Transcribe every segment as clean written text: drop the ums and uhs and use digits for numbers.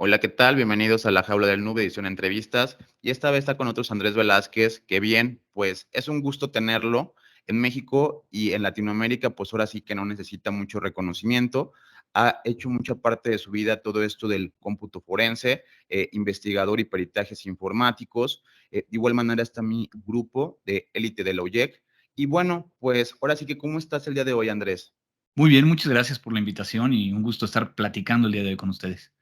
Hola, ¿qué tal? Bienvenidos a La Jaula del Nube, edición entrevistas. Y esta vez está con nosotros Andrés Velázquez, que bien, pues es un gusto tenerlo en México y en Latinoamérica, pues ahora sí que no necesita mucho reconocimiento. Ha hecho mucha parte de su vida todo esto del cómputo forense, investigador y peritajes informáticos. De igual manera está mi grupo de élite de la UYEC. Y bueno, pues ahora sí que, ¿cómo estás el día de hoy, Andrés? Muy bien, muchas gracias por la invitación y un gusto estar platicando el día de hoy con ustedes.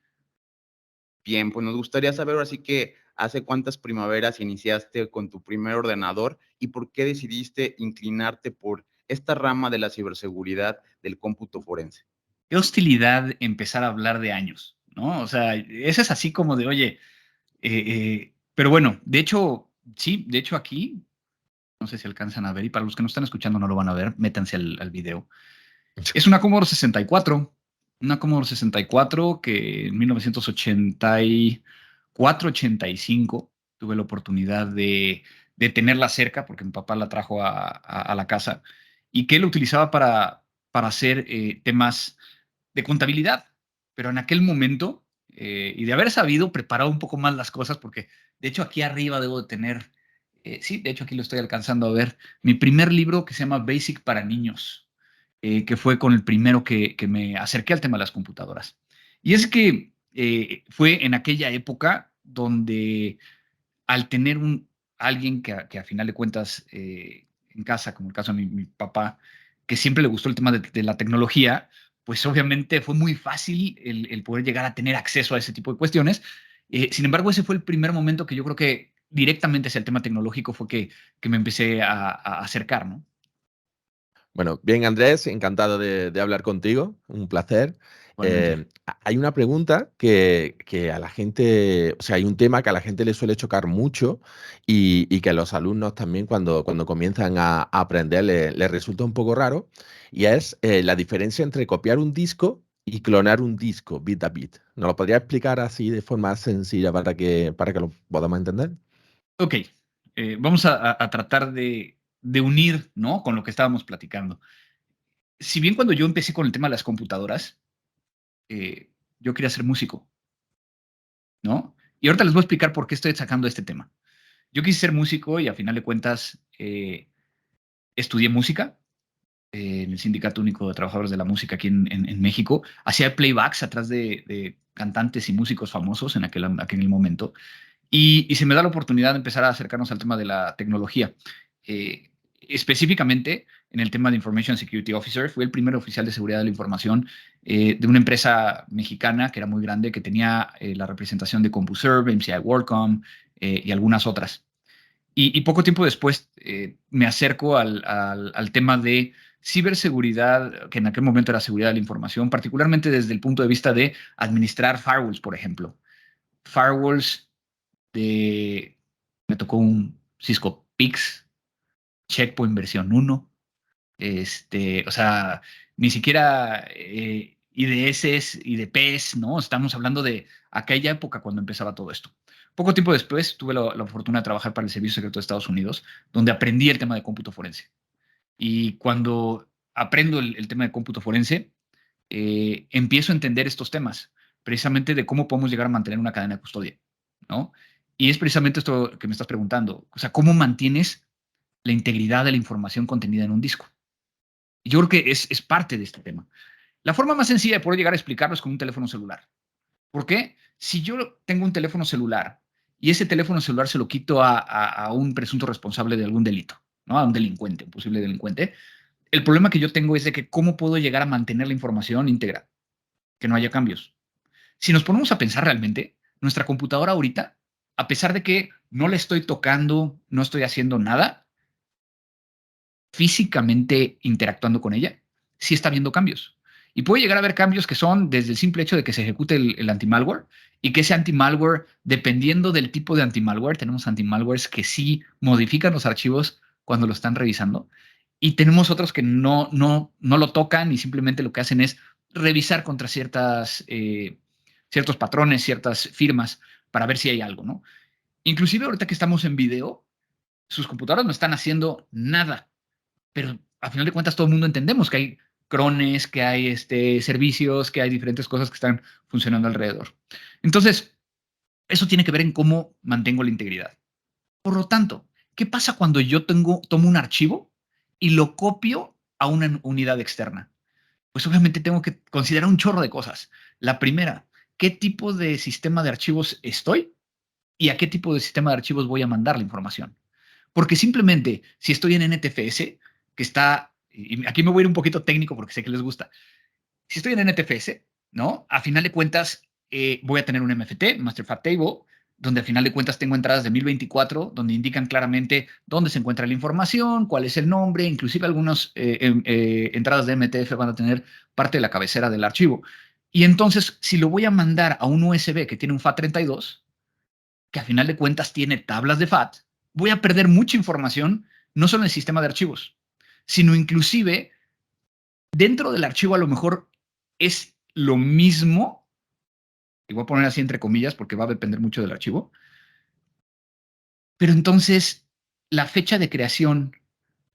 Bien, pues nos gustaría saber ahora sí que hace cuántas primaveras iniciaste con tu primer ordenador y por qué decidiste inclinarte por esta rama de la ciberseguridad del cómputo forense. Qué hostilidad empezar a hablar de años, ¿no? O sea, ese es así como de, oye, pero bueno, de hecho, sí, de hecho aquí, no sé si alcanzan a ver, y para los que no están escuchando no lo van a ver, métanse al video. Es una Commodore 64, una Commodore 64 que en 1984, 85 tuve la oportunidad de tenerla cerca porque mi papá la trajo a la casa y que él utilizaba para hacer temas de contabilidad. Pero en aquel momento, y de haber sabido, preparado un poco más las cosas, porque de hecho aquí arriba debo de tener, sí, de hecho aquí lo estoy alcanzando a ver, mi primer libro que se llama Basic para Niños, que fue con el primero que me acerqué al tema de las computadoras. Y es que fue en aquella época donde al tener alguien que a final de cuentas en casa, como el caso de mi papá, que siempre le gustó el tema de la tecnología, pues obviamente fue muy fácil el poder llegar a tener acceso a ese tipo de cuestiones. Sin embargo, ese fue el primer momento que yo creo que directamente hacia el tema tecnológico fue que me empecé a acercar, ¿no? Bueno, bien, Andrés, encantado de hablar contigo, un placer. Igualmente. Hay una pregunta que a la gente, o sea, hay un tema que a la gente le suele chocar mucho y que a los alumnos también cuando comienzan a aprender les resulta un poco raro, y es la diferencia entre copiar un disco y clonar un disco bit a bit. ¿Nos lo podría explicar así de forma sencilla para que lo podamos entender? Ok, vamos a tratar de unir, ¿no? Con lo que estábamos platicando. Si bien cuando yo empecé con el tema de las computadoras, yo quería ser músico, ¿no? Y ahorita les voy a explicar por qué estoy sacando este tema. Yo quise ser músico y a final de cuentas estudié música en el Sindicato Único de Trabajadores de la Música aquí en México. Hacía playbacks atrás de cantantes y músicos famosos en aquel momento. Y se me da la oportunidad de empezar a acercarnos al tema de la tecnología. Específicamente en el tema de Information Security Officer, fui el primer oficial de seguridad de la información de una empresa mexicana que era muy grande, que tenía la representación de CompuServe, MCI WorldCom y algunas otras. Y poco tiempo después me acerco al tema de ciberseguridad, que en aquel momento era seguridad de la información, particularmente desde el punto de vista de administrar firewalls, por ejemplo. Firewalls me tocó un Cisco Pix, Checkpoint versión 1, o sea, ni siquiera IDS, IDPs, ¿no? Estamos hablando de aquella época cuando empezaba todo esto. Poco tiempo después tuve la fortuna de trabajar para el Servicio Secreto de Estados Unidos, donde aprendí el tema de cómputo forense. Y cuando aprendo el tema de cómputo forense, empiezo a entender estos temas, precisamente de cómo podemos llegar a mantener una cadena de custodia, ¿no? Y es precisamente esto que me estás preguntando, o sea, ¿cómo mantienes la integridad de la información contenida en un disco? Y yo creo que es parte de este tema. La forma más sencilla de poder llegar a explicarlo es con un teléfono celular. ¿Por qué? Si yo tengo un teléfono celular y ese teléfono celular se lo quito a un presunto responsable de algún delito, ¿no? A un delincuente, un posible delincuente, el problema que yo tengo es de que cómo puedo llegar a mantener la información íntegra, que no haya cambios. Si nos ponemos a pensar realmente, nuestra computadora ahorita, a pesar de que no la estoy tocando, no estoy haciendo nada, físicamente interactuando con ella, sí está viendo cambios. Y puede llegar a haber cambios que son desde el simple hecho de que se ejecute el anti-malware y que ese anti-malware, dependiendo del tipo de anti-malware, tenemos anti-malwares que sí modifican los archivos cuando lo están revisando y tenemos otros que no lo tocan y simplemente lo que hacen es revisar contra ciertos patrones, ciertas firmas para ver si hay algo, ¿no? Inclusive ahorita que estamos en video, sus computadoras no están haciendo nada, pero a final de cuentas todo el mundo entendemos que hay crones, que hay servicios, que hay diferentes cosas que están funcionando alrededor. Entonces, eso tiene que ver en cómo mantengo la integridad. Por lo tanto, ¿qué pasa cuando yo tomo un archivo y lo copio a una unidad externa? Pues obviamente tengo que considerar un chorro de cosas. La primera, ¿qué tipo de sistema de archivos estoy y a qué tipo de sistema de archivos voy a mandar la información? Porque simplemente si estoy en NTFS, que está, y aquí me voy a ir un poquito técnico porque sé que les gusta, si estoy en NTFS, ¿no? A final de cuentas, voy a tener un MFT, Master Fact Table, donde a final de cuentas tengo entradas de 1024, donde indican claramente dónde se encuentra la información, cuál es el nombre, inclusive algunas entradas de MTF van a tener parte de la cabecera del archivo. Y entonces, si lo voy a mandar a un USB que tiene un FAT32, que a final de cuentas tiene tablas de FAT, voy a perder mucha información, no solo en el sistema de archivos, sino inclusive dentro del archivo a lo mejor es lo mismo, y voy a poner así entre comillas porque va a depender mucho del archivo, pero entonces la fecha de creación,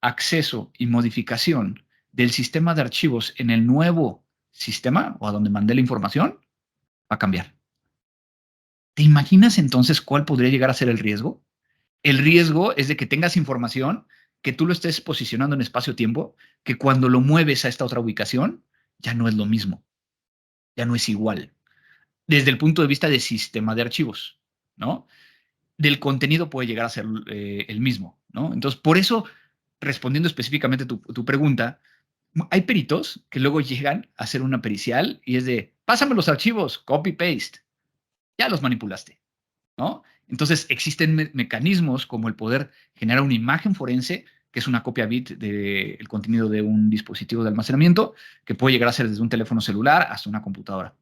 acceso y modificación del sistema de archivos en el nuevo sistema o a donde mandé la información va a cambiar. ¿Te imaginas entonces cuál podría llegar a ser el riesgo? El riesgo es de que tengas información, que tú lo estés posicionando en espacio-tiempo, que cuando lo mueves a esta otra ubicación ya no es lo mismo, ya no es igual. Desde el punto de vista de sistema de archivos, ¿no? Del contenido puede llegar a ser el mismo, ¿no? Entonces, por eso, respondiendo específicamente tu pregunta, hay peritos que luego llegan a hacer una pericial y es de, pásame los archivos, copy-paste, ya los manipulaste, ¿no? Entonces, existen mecanismos como el poder generar una imagen forense, que es una copia bit del contenido de un dispositivo de almacenamiento, que puede llegar a ser desde un teléfono celular hasta una computadora.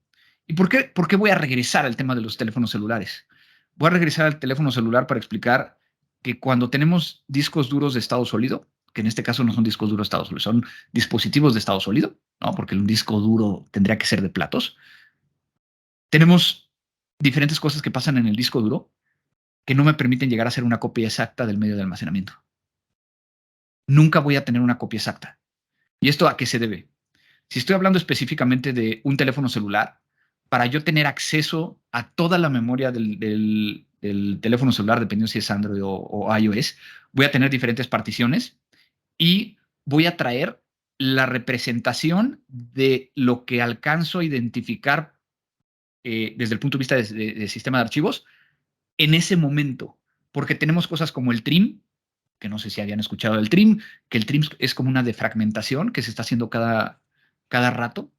¿Y por qué voy a regresar al tema de los teléfonos celulares? Voy a regresar al teléfono celular para explicar que cuando tenemos discos duros de estado sólido, que en este caso no son discos duros de estado sólido, son dispositivos de estado sólido, ¿no? Porque un disco duro tendría que ser de platos. Tenemos diferentes cosas que pasan en el disco duro que no me permiten llegar a ser una copia exacta del medio de almacenamiento. Nunca voy a tener una copia exacta. ¿Y esto a qué se debe? Si estoy hablando específicamente de un teléfono celular, para yo tener acceso a toda la memoria del teléfono celular, dependiendo si es Android o iOS, voy a tener diferentes particiones y voy a traer la representación de lo que alcanzo a identificar desde el punto de vista de sistema de archivos en ese momento, porque tenemos cosas como el trim, que no sé si habían escuchado del trim, que el trim es como una defragmentación que se está haciendo cada rato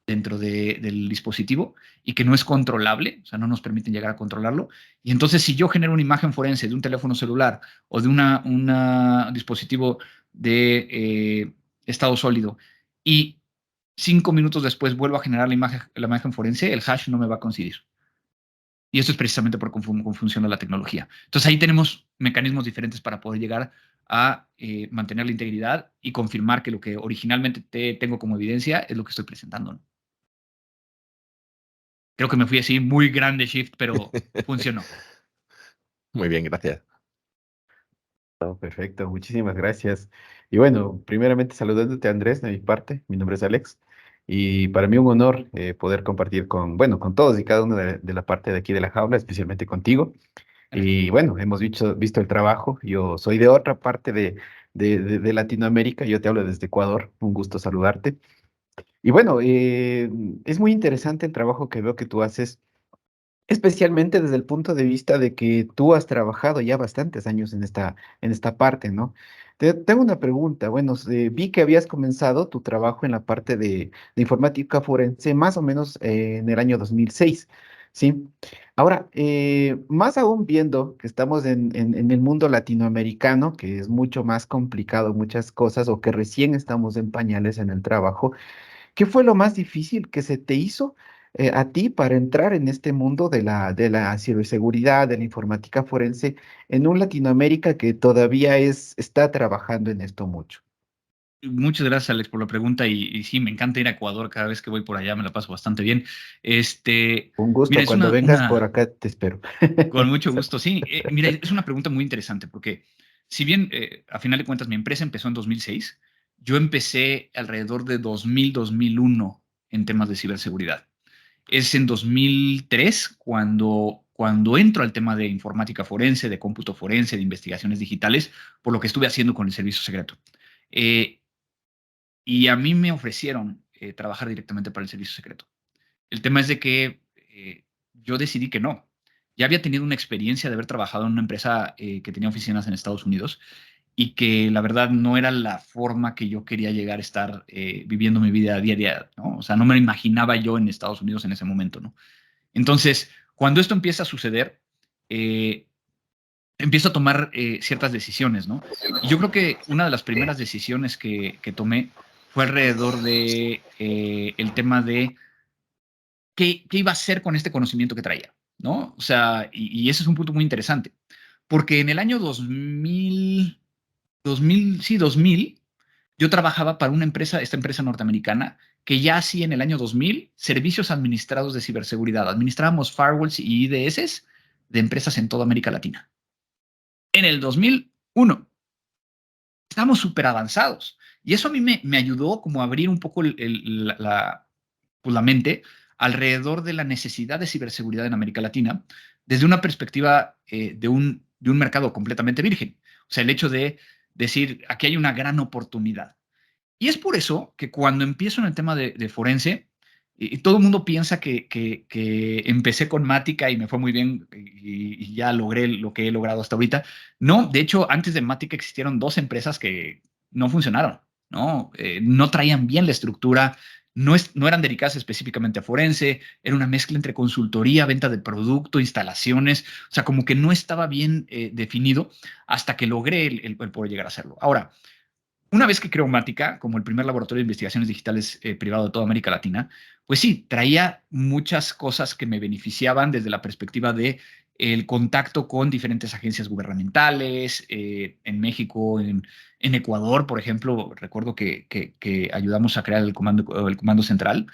dentro del dispositivo y que no es controlable, o sea, no nos permiten llegar a controlarlo. Y entonces, si yo genero una imagen forense de un teléfono celular o de un dispositivo de estado sólido y 5 minutos después vuelvo a generar la imagen forense, el hash no me va a coincidir. Y esto es precisamente por cómo funciona la tecnología. Entonces ahí tenemos mecanismos diferentes para poder llegar a mantener la integridad y confirmar que lo que originalmente tengo como evidencia es lo que estoy presentando, ¿no? Creo que me fui así muy grande shift, pero funcionó. Muy bien, gracias. Oh, perfecto, muchísimas gracias. Y bueno, primeramente saludándote Andrés de mi parte, mi nombre es Alex y para mí un honor poder compartir con todos y cada uno de la parte de aquí de la jaula, especialmente contigo. Y bueno, hemos visto el trabajo. Yo soy de otra parte de Latinoamérica, yo te hablo desde Ecuador, un gusto saludarte. Y bueno, es muy interesante el trabajo que veo que tú haces, especialmente desde el punto de vista de que tú has trabajado ya bastantes años en esta parte, ¿no? Tengo una pregunta. Bueno, vi que habías comenzado tu trabajo en la parte de informática forense más o menos en el año 2006, ¿sí? Ahora, más aún viendo que estamos en el mundo latinoamericano, que es mucho más complicado muchas cosas, o que recién estamos en pañales en el trabajo, ¿qué fue lo más difícil que se te hizo a ti para entrar en este mundo de la ciberseguridad, de la informática forense, en un Latinoamérica que todavía está trabajando en esto mucho? Muchas gracias, Alex, por la pregunta. Y sí, me encanta ir a Ecuador. Cada vez que voy por allá me la paso bastante bien. Un Mira, gusto, es cuando vengas por acá te espero. con mucho gusto, sí. Mira, es una pregunta muy interesante porque si bien a final de cuentas mi empresa empezó en 2006, yo empecé alrededor de 2000, 2001 en temas de ciberseguridad. Es en 2003 cuando entro al tema de informática forense, de cómputo forense, de investigaciones digitales, por lo que estuve haciendo con el servicio secreto. Y a mí me ofrecieron trabajar directamente para el servicio secreto. El tema es de que yo decidí que no. Ya había tenido una experiencia de haber trabajado en una empresa que tenía oficinas en Estados Unidos y que la verdad no era la forma que yo quería llegar a estar viviendo mi vida diaria, ¿no? O sea, no me lo imaginaba yo en Estados Unidos en ese momento, ¿no? Entonces, cuando esto empieza a suceder, empiezo a tomar ciertas decisiones, ¿no? Y yo creo que una de las primeras decisiones que tomé fue alrededor de el tema de qué iba a hacer con este conocimiento que traía, ¿no? O sea, y ese es un punto muy interesante, porque en el año 2000, yo trabajaba para una empresa, esta empresa norteamericana, que ya hacía en el año 2000 servicios administrados de ciberseguridad. Administrábamos firewalls y IDS de empresas en toda América Latina. En el 2001 estábamos súper avanzados. Y eso a mí me ayudó como a abrir un poco la mente alrededor de la necesidad de ciberseguridad en América Latina desde una perspectiva de un mercado completamente virgen. O sea, el hecho de decir, aquí hay una gran oportunidad. Y es por eso que cuando empiezo en el tema de forense, y todo el mundo piensa que empecé con Mática y me fue muy bien y ya logré lo que he logrado hasta ahorita. No, de hecho, antes de Mática existieron dos empresas que no funcionaron, ¿no? No traían bien la estructura, no eran dedicadas específicamente a forense, era una mezcla entre consultoría, venta de producto, instalaciones, o sea, como que no estaba bien definido hasta que logré el poder llegar a hacerlo. Ahora, una vez que creó Mática, como el primer laboratorio de investigaciones digitales privado de toda América Latina, pues sí, traía muchas cosas que me beneficiaban desde la perspectiva de el contacto con diferentes agencias gubernamentales, en México, en Ecuador, por ejemplo, recuerdo que ayudamos a crear el comando central,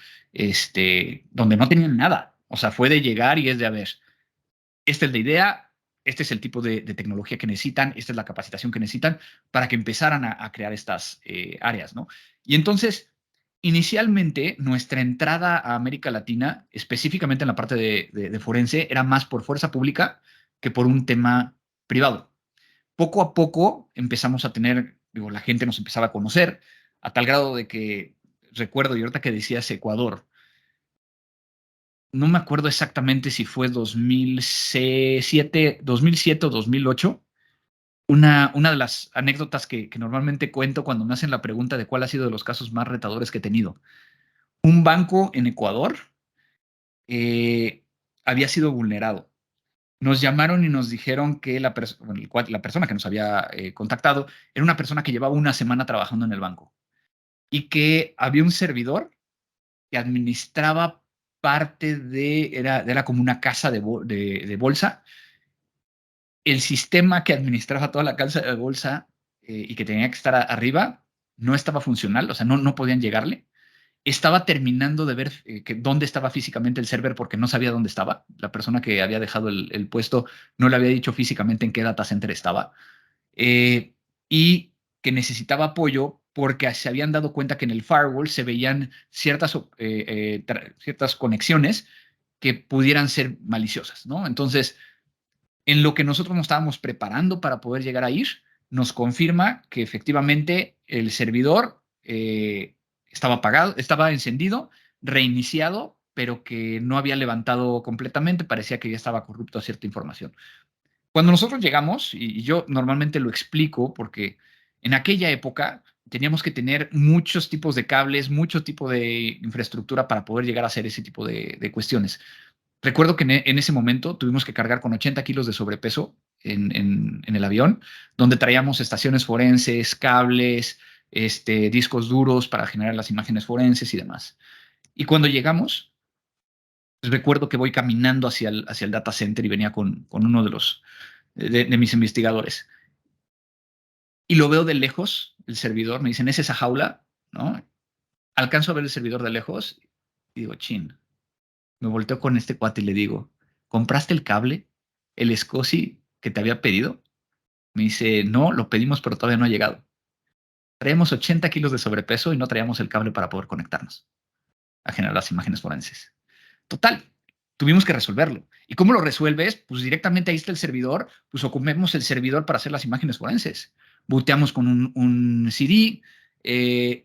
donde no tenían nada. O sea, fue de llegar y es de, a ver, esta es la idea, este es el tipo de tecnología que necesitan, esta es la capacitación que necesitan para que empezaran a crear estas áreas, ¿no? Y entonces, inicialmente, nuestra entrada a América Latina, específicamente en la parte de forense, era más por fuerza pública que por un tema privado. Poco a poco empezamos a tener, digo, la gente nos empezaba a conocer, a tal grado de que, recuerdo, y ahorita que decías Ecuador, no me acuerdo exactamente si fue 2007 o 2008. Una de las anécdotas que normalmente cuento cuando me hacen la pregunta de cuál ha sido de los casos más retadores que he tenido. Un banco en Ecuador eh, había sido vulnerado. Nos llamaron y nos dijeron que la persona que nos había contactado era una persona que llevaba una semana trabajando en el banco y que había un servidor que administraba parte era como una casa de bolsa. El sistema que administraba toda la casa de bolsa y que tenía que estar arriba no estaba funcional, o sea, no podían llegarle. Estaba terminando de ver dónde estaba físicamente el server porque no sabía dónde estaba. La persona que había dejado el puesto no le había dicho físicamente en qué data center estaba. Y que necesitaba apoyo porque se habían dado cuenta que en el firewall se veían ciertas conexiones que pudieran ser maliciosas, ¿no? Entonces, en lo que nosotros nos estábamos preparando para poder llegar a ir, nos confirma que efectivamente el servidor estaba apagado, estaba encendido, reiniciado, pero que no había levantado completamente, parecía que ya estaba corrupto a cierta información. Cuando nosotros llegamos, y yo normalmente lo explico porque en aquella época teníamos que tener muchos tipos de cables, mucho tipo de infraestructura para poder llegar a hacer ese tipo de cuestiones. Recuerdo que en ese momento tuvimos que cargar con 80 kilos de sobrepeso en el avión, donde traíamos estaciones forenses, cables, discos duros para generar las imágenes forenses y demás. Y cuando llegamos, pues recuerdo que voy caminando hacia el data center y venía con uno de mis investigadores. Y lo veo de lejos, el servidor, me dicen, ¿es esa jaula? ¿No? Alcanzo a ver el servidor de lejos y digo, chin. Me volteo con este cuate y le digo, ¿compraste el cable? ¿El SCSI que te había pedido? Me dice, no, lo pedimos, pero todavía no ha llegado. Traíamos 80 kilos de sobrepeso y no traíamos el cable para poder conectarnos a generar las imágenes forenses. Total, tuvimos que resolverlo. ¿Y cómo lo resuelves? Pues directamente ahí está el servidor, pues ocupemos el servidor para hacer las imágenes forenses. Booteamos con un CD,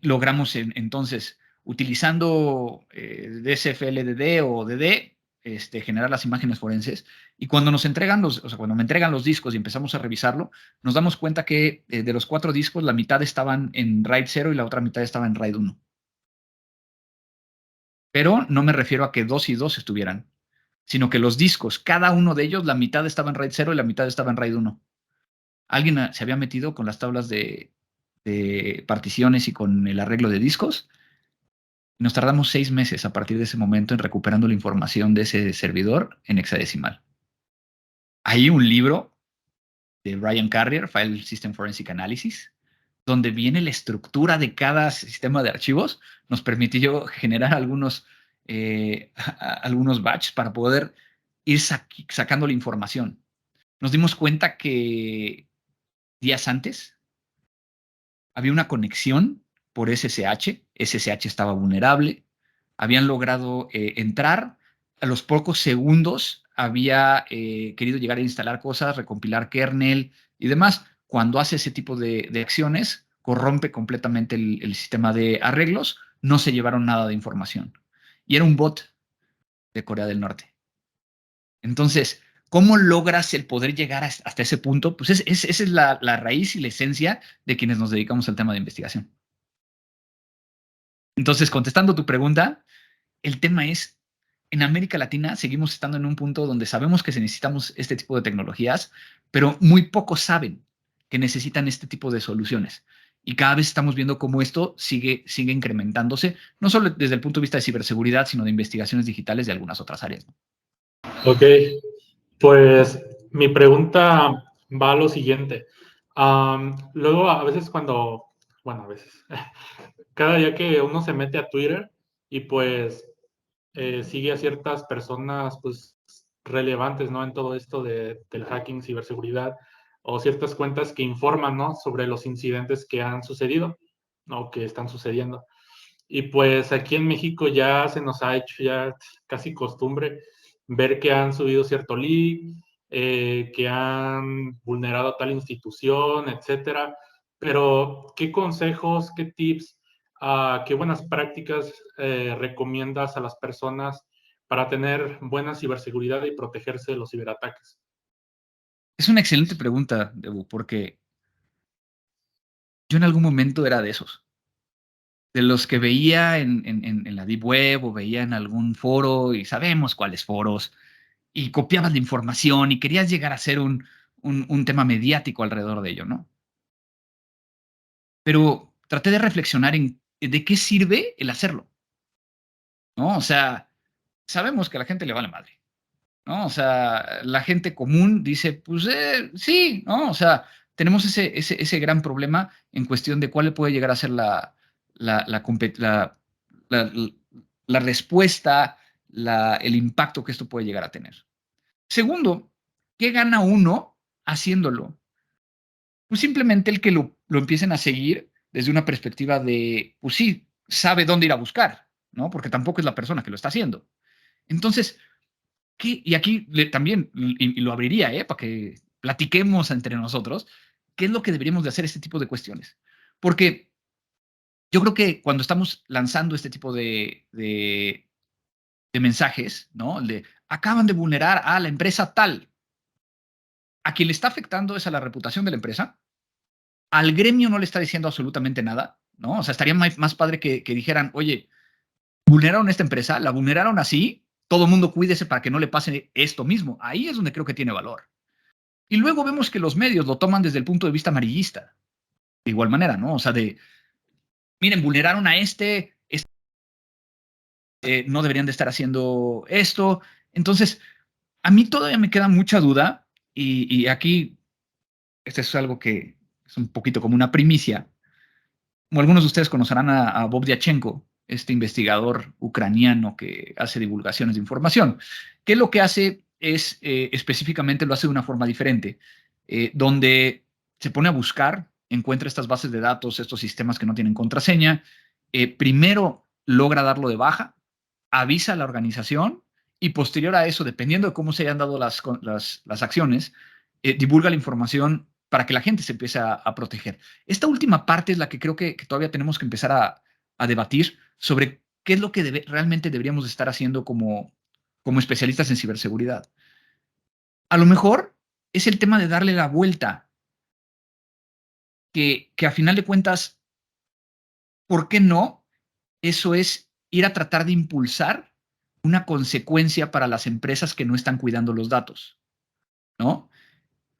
logramos entonces, utilizando DSF-LDD o DD, generar las imágenes forenses. Y cuando nos entregan cuando me entregan los discos y empezamos a revisarlo, nos damos cuenta que de los 4 discos, la mitad estaban en RAID 0 y la otra mitad estaba en RAID 1. Pero no me refiero a que 2 y 2 estuvieran, sino que los discos, cada uno de ellos, la mitad estaba en RAID 0 y la mitad estaba en RAID 1. Alguien se había metido con las tablas de particiones y con el arreglo de discos. Nos tardamos 6 meses a partir de ese momento en recuperando la información de ese servidor en hexadecimal. Hay un libro de Brian Carrier, File System Forensic Analysis, donde viene la estructura de cada sistema de archivos. Nos permitió generar algunos batches para poder ir sacando la información. Nos dimos cuenta que días antes había una conexión por SSH. SSH estaba vulnerable. Habían logrado entrar. A los pocos segundos había querido llegar a instalar cosas, recompilar kernel y demás. Cuando hace ese tipo de acciones, corrompe completamente el sistema de arreglos. No se llevaron nada de información. Y era un bot de Corea del Norte. Entonces, ¿cómo logras el poder llegar hasta ese punto? Pues esa es la raíz y la esencia de quienes nos dedicamos al tema de investigación. Entonces, contestando tu pregunta, el tema es, en América Latina seguimos estando en un punto donde sabemos que necesitamos este tipo de tecnologías, pero muy pocos saben que necesitan este tipo de soluciones. Y cada vez estamos viendo cómo esto sigue incrementándose, no solo desde el punto de vista de ciberseguridad, sino de investigaciones digitales de algunas otras áreas, ¿no? Ok, pues mi pregunta va a lo siguiente. Luego, a veces cada día que uno se mete a Twitter y pues sigue a ciertas personas pues relevantes, ¿no? En todo esto del hacking, ciberseguridad, o ciertas cuentas que informan, ¿no? Sobre los incidentes que han sucedido, ¿no? Que están sucediendo. Y pues aquí en México ya se nos ha hecho ya casi costumbre ver que han subido cierto leak, que han vulnerado tal institución, etcétera. Pero, ¿qué consejos, qué tips, qué buenas prácticas recomiendas a las personas para tener buena ciberseguridad y protegerse de los ciberataques? Es una excelente pregunta, Debu, porque yo en algún momento era de esos, de los que veía en la Deep Web o veía en algún foro, y sabemos cuáles foros, y copiabas la información y querías llegar a ser un tema mediático alrededor de ello, ¿no? Pero traté de reflexionar en de qué sirve el hacerlo, ¿no? O sea, sabemos que a la gente le vale madre, ¿no? O sea, la gente común dice, pues sí, ¿no? O sea, tenemos ese gran problema en cuestión de cuál puede llegar a ser la respuesta, el impacto que esto puede llegar a tener. Segundo, ¿qué gana uno haciéndolo? Pues simplemente el que lo empiecen a seguir desde una perspectiva de, pues sí, sabe dónde ir a buscar, ¿no? Porque tampoco es la persona que lo está haciendo. Entonces, y aquí también, y lo abriría, para que platiquemos entre nosotros, ¿qué es lo que deberíamos de hacer este tipo de cuestiones? Porque yo creo que cuando estamos lanzando este tipo de mensajes, ¿no? El de, acaban de vulnerar a la empresa tal. A quien le está afectando es a la reputación de la empresa. Al gremio no le está diciendo absolutamente nada, ¿no? O sea, estaría más padre que dijeran, oye, vulneraron esta empresa, la vulneraron así, todo el mundo cuídese para que no le pase esto mismo. Ahí es donde creo que tiene valor. Y luego vemos que los medios lo toman desde el punto de vista amarillista. De igual manera, ¿no? O sea, miren, vulneraron a no deberían de estar haciendo esto. Entonces, a mí todavía me queda mucha duda y aquí, esto es algo que es un poquito como una primicia. Como algunos de ustedes conocerán a Bob Diachenko, este investigador ucraniano que hace divulgaciones de información, que lo que hace es, específicamente lo hace de una forma diferente, donde se pone a buscar encuentra estas bases de datos, estos sistemas que no tienen contraseña, primero logra darlo de baja, avisa a la organización y posterior a eso, dependiendo de cómo se hayan dado las acciones, divulga la información para que la gente se empiece a proteger. Esta última parte es la que creo que todavía tenemos que empezar a debatir sobre qué es lo que realmente deberíamos estar haciendo como especialistas en ciberseguridad. A lo mejor es el tema de darle la vuelta, que a final de cuentas, ¿por qué no? Eso es ir a tratar de impulsar una consecuencia para las empresas que no están cuidando los datos, ¿no?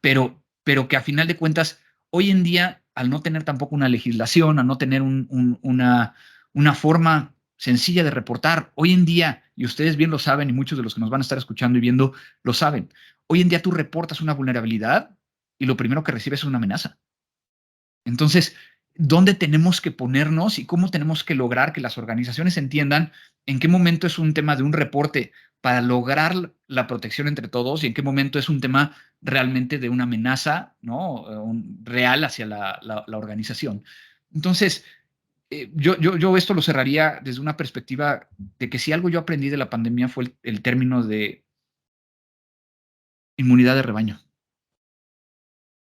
Pero que a final de cuentas, hoy en día, al no tener tampoco una legislación, al no tener una forma sencilla de reportar, hoy en día, y ustedes bien lo saben, y muchos de los que nos van a estar escuchando y viendo lo saben, hoy en día tú reportas una vulnerabilidad y lo primero que recibes es una amenaza. Entonces, ¿dónde tenemos que ponernos y cómo tenemos que lograr que las organizaciones entiendan en qué momento es un tema de un reporte para lograr la protección entre todos y en qué momento es un tema realmente de una amenaza, ¿no? Real hacia la organización? Entonces, yo esto lo cerraría desde una perspectiva de que si algo yo aprendí de la pandemia fue el término de inmunidad de rebaño.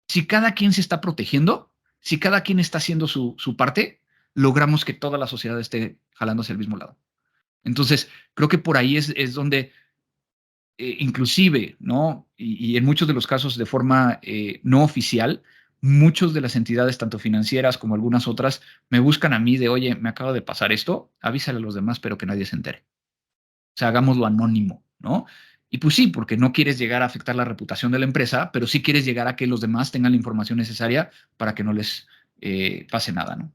Si cada quien se está protegiendo, si cada quien está haciendo su parte, logramos que toda la sociedad esté jalando hacia el mismo lado. Entonces, creo que por ahí es donde, inclusive, ¿no? Y en muchos de los casos de forma no oficial, muchas de las entidades, tanto financieras como algunas otras, me buscan a mí de, oye, me acaba de pasar esto, avísale a los demás, pero que nadie se entere. O sea, hagámoslo anónimo, ¿no? Y pues sí, porque no quieres llegar a afectar la reputación de la empresa, pero sí quieres llegar a que los demás tengan la información necesaria para que no les pase nada, ¿no?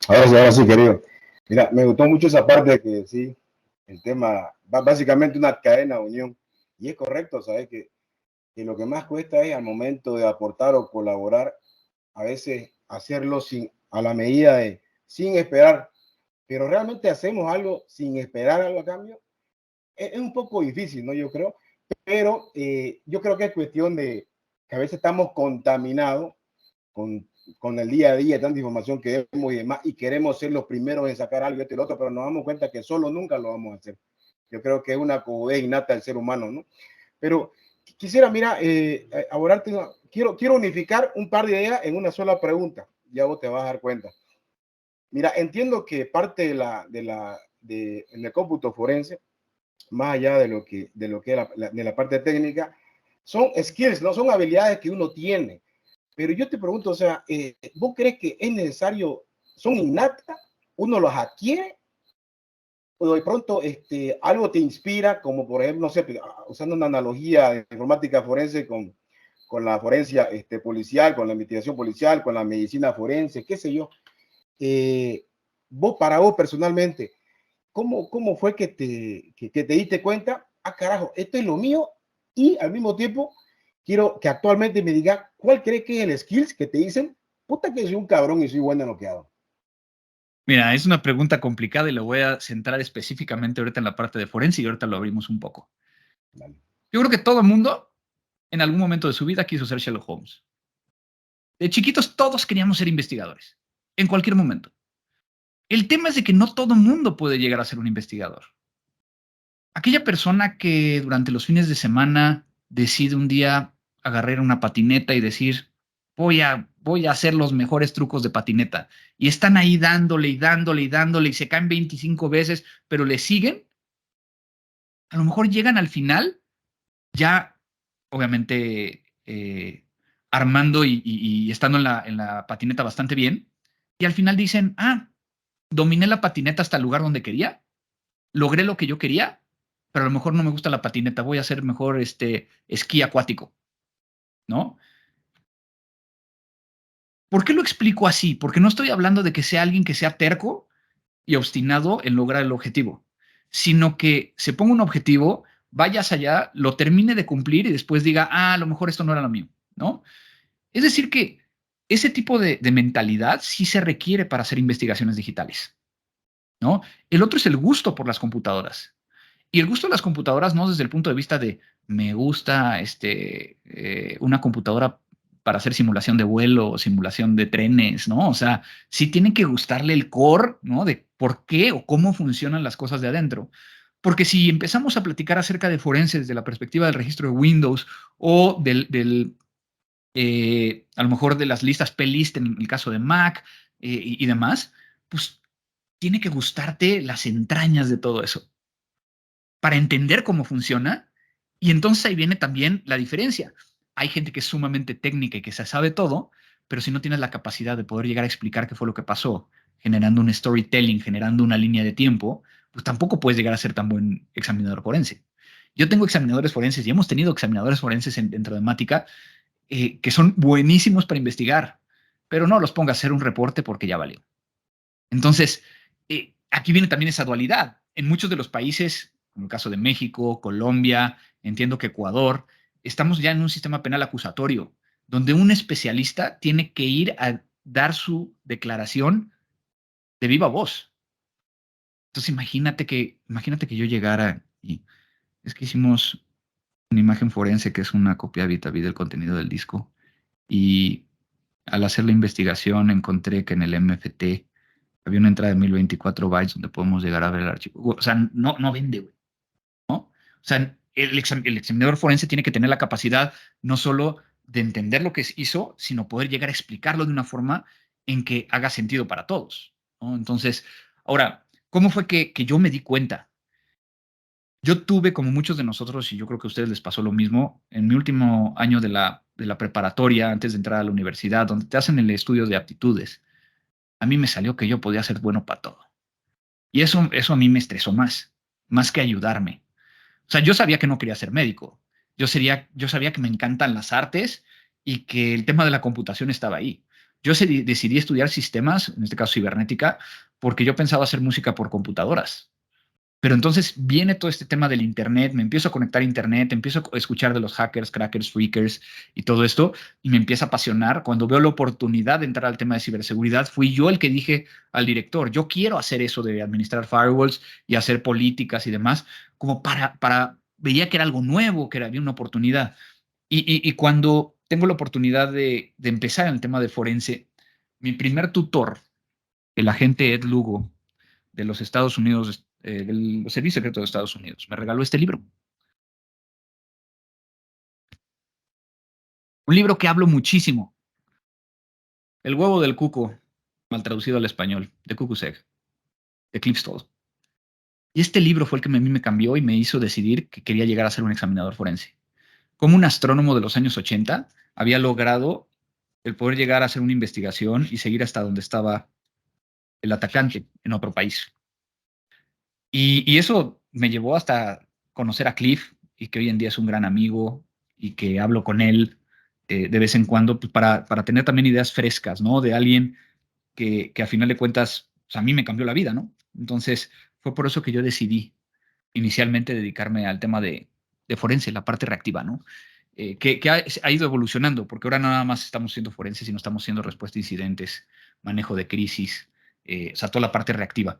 Ahora sí, querido. Mira, me gustó mucho esa parte de que sí, el tema va básicamente una cadena de unión. Y es correcto, ¿sabes? Que lo que más cuesta es al momento de aportar o colaborar, a veces hacerlo a la medida sin esperar. Pero realmente hacemos algo sin esperar algo a cambio. Es un poco difícil, ¿no? Yo creo. Pero yo creo que es cuestión de que a veces estamos contaminados con el día a día, tanta información que vemos y demás, y queremos ser los primeros en sacar algo y lo otro, pero nos damos cuenta que solo nunca lo vamos a hacer. Yo creo que es una cobardía innata del ser humano, ¿no? Pero quisiera, mira, abordarte, quiero unificar un par de ideas en una sola pregunta, ya vos te vas a dar cuenta. Mira, entiendo que parte en el cómputo forense, más allá de lo que es de la parte técnica, son skills, no son habilidades que uno tiene. Pero yo te pregunto, o sea, ¿vos crees que es necesario, son innatas, uno los adquiere, o de pronto algo te inspira, como por ejemplo, no sé, usando una analogía de informática forense con la forencia policial, con la investigación policial, con la medicina forense, qué sé yo? Para vos personalmente, ¿cómo fue que te diste cuenta? Ah, carajo, esto es lo mío, y al mismo tiempo quiero que actualmente me diga cuál crees que es el skills que te dicen, puta que soy un cabrón y soy bueno en lo que hago. Mira, es una pregunta complicada y lo voy a centrar específicamente ahorita en la parte de forense y ahorita lo abrimos un poco. Vale. Yo creo que todo el mundo en algún momento de su vida quiso ser Sherlock Holmes. De chiquitos todos queríamos ser investigadores, en cualquier momento. El tema es de que no todo el mundo puede llegar a ser un investigador. Aquella persona que durante los fines de semana decide un día agarrar una patineta y decir, voy a hacer los mejores trucos de patineta. Y están ahí dándole y dándole y dándole y se caen 25 veces, pero le siguen. A lo mejor llegan al final ya, obviamente, armando y estando en la patineta bastante bien. Y al final dicen, dominé la patineta hasta el lugar donde quería, logré lo que yo quería, pero a lo mejor no me gusta la patineta, voy a hacer mejor esquí acuático, ¿no? ¿Por qué lo explico así? Porque no estoy hablando de que sea alguien que sea terco y obstinado en lograr el objetivo, sino que se ponga un objetivo, vayas allá, lo termine de cumplir y después diga, a lo mejor esto no era lo mío, ¿no? Es decir, que ese tipo de mentalidad sí se requiere para hacer investigaciones digitales, ¿no? El otro es el gusto por las computadoras. Y el gusto de las computadoras no desde el punto de vista de me gusta una computadora para hacer simulación de vuelo o simulación de trenes, ¿no? O sea, sí tiene que gustarle el core, ¿no? De por qué o cómo funcionan las cosas de adentro. Porque si empezamos a platicar acerca de forenses desde la perspectiva del registro de Windows o a lo mejor de las listas plist en el caso de Mac y demás, pues tiene que gustarte las entrañas de todo eso para entender cómo funciona. Y entonces ahí viene también la diferencia. Hay gente que es sumamente técnica y que se sabe todo, pero si no tienes la capacidad de poder llegar a explicar qué fue lo que pasó, generando un storytelling, generando una línea de tiempo, pues tampoco puedes llegar a ser tan buen examinador forense. Yo tengo examinadores forenses y hemos tenido examinadores forenses dentro de Mática que son buenísimos para investigar, pero no los ponga a hacer un reporte porque ya valió. Entonces, aquí viene también esa dualidad. En muchos de los países, como el caso de México, Colombia, entiendo que Ecuador, estamos ya en un sistema penal acusatorio, donde un especialista tiene que ir a dar su declaración de viva voz. Entonces, imagínate que yo llegara y es que hicimos una imagen forense que es una copia vis-a-vis del contenido del disco y al hacer la investigación encontré que en el MFT había una entrada de 1024 bytes donde podemos llegar a ver el archivo. O sea, no vende, güey, ¿no? O sea, el examinador forense tiene que tener la capacidad no solo de entender lo que hizo, sino poder llegar a explicarlo de una forma en que haga sentido para todos, ¿no? Entonces, ahora, ¿cómo fue que yo me di cuenta? Yo tuve, como muchos de nosotros, y yo creo que a ustedes les pasó lo mismo, en mi último año de la preparatoria, antes de entrar a la universidad, donde te hacen el estudio de aptitudes, a mí me salió que yo podía ser bueno para todo. Y eso a mí me estresó más que ayudarme. O sea, yo sabía que no quería ser médico. Yo sabía que me encantan las artes y que el tema de la computación estaba ahí. Yo decidí estudiar sistemas, en este caso cibernética, porque yo pensaba hacer música por computadoras. Pero entonces viene todo este tema del Internet, me empiezo a conectar a Internet, empiezo a escuchar de los hackers, crackers, freakers y todo esto, y me empieza a apasionar. Cuando veo la oportunidad de entrar al tema de ciberseguridad, fui yo el que dije al director, yo quiero hacer eso de administrar firewalls y hacer políticas y demás, como veía que era algo nuevo, que había una oportunidad. Y cuando tengo la oportunidad de empezar en el tema de forense, mi primer tutor, el agente Ed Lugo, de los Estados Unidos, del Servicio Secreto de Estados Unidos. Me regaló este libro. Un libro que hablo muchísimo. El huevo del cuco, mal traducido al español, de Cuckoo's Egg, de Cliff Stoll. Y este libro fue el que a mí me cambió y me hizo decidir que quería llegar a ser un examinador forense. Como un astrónomo de los años 80 había logrado el poder llegar a hacer una investigación y seguir hasta donde estaba el atacante en otro país. Y eso me llevó hasta conocer a Cliff y que hoy en día es un gran amigo y que hablo con él de vez en cuando pues, para tener también ideas frescas, ¿no? De alguien que a final de cuentas pues, a mí me cambió la vida, ¿no? Entonces fue por eso que yo decidí inicialmente dedicarme al tema de forense, la parte reactiva, ¿no? Que ha ido evolucionando, porque ahora no nada más estamos siendo forenses, sino estamos siendo respuesta a incidentes, manejo de crisis, o sea, toda la parte reactiva.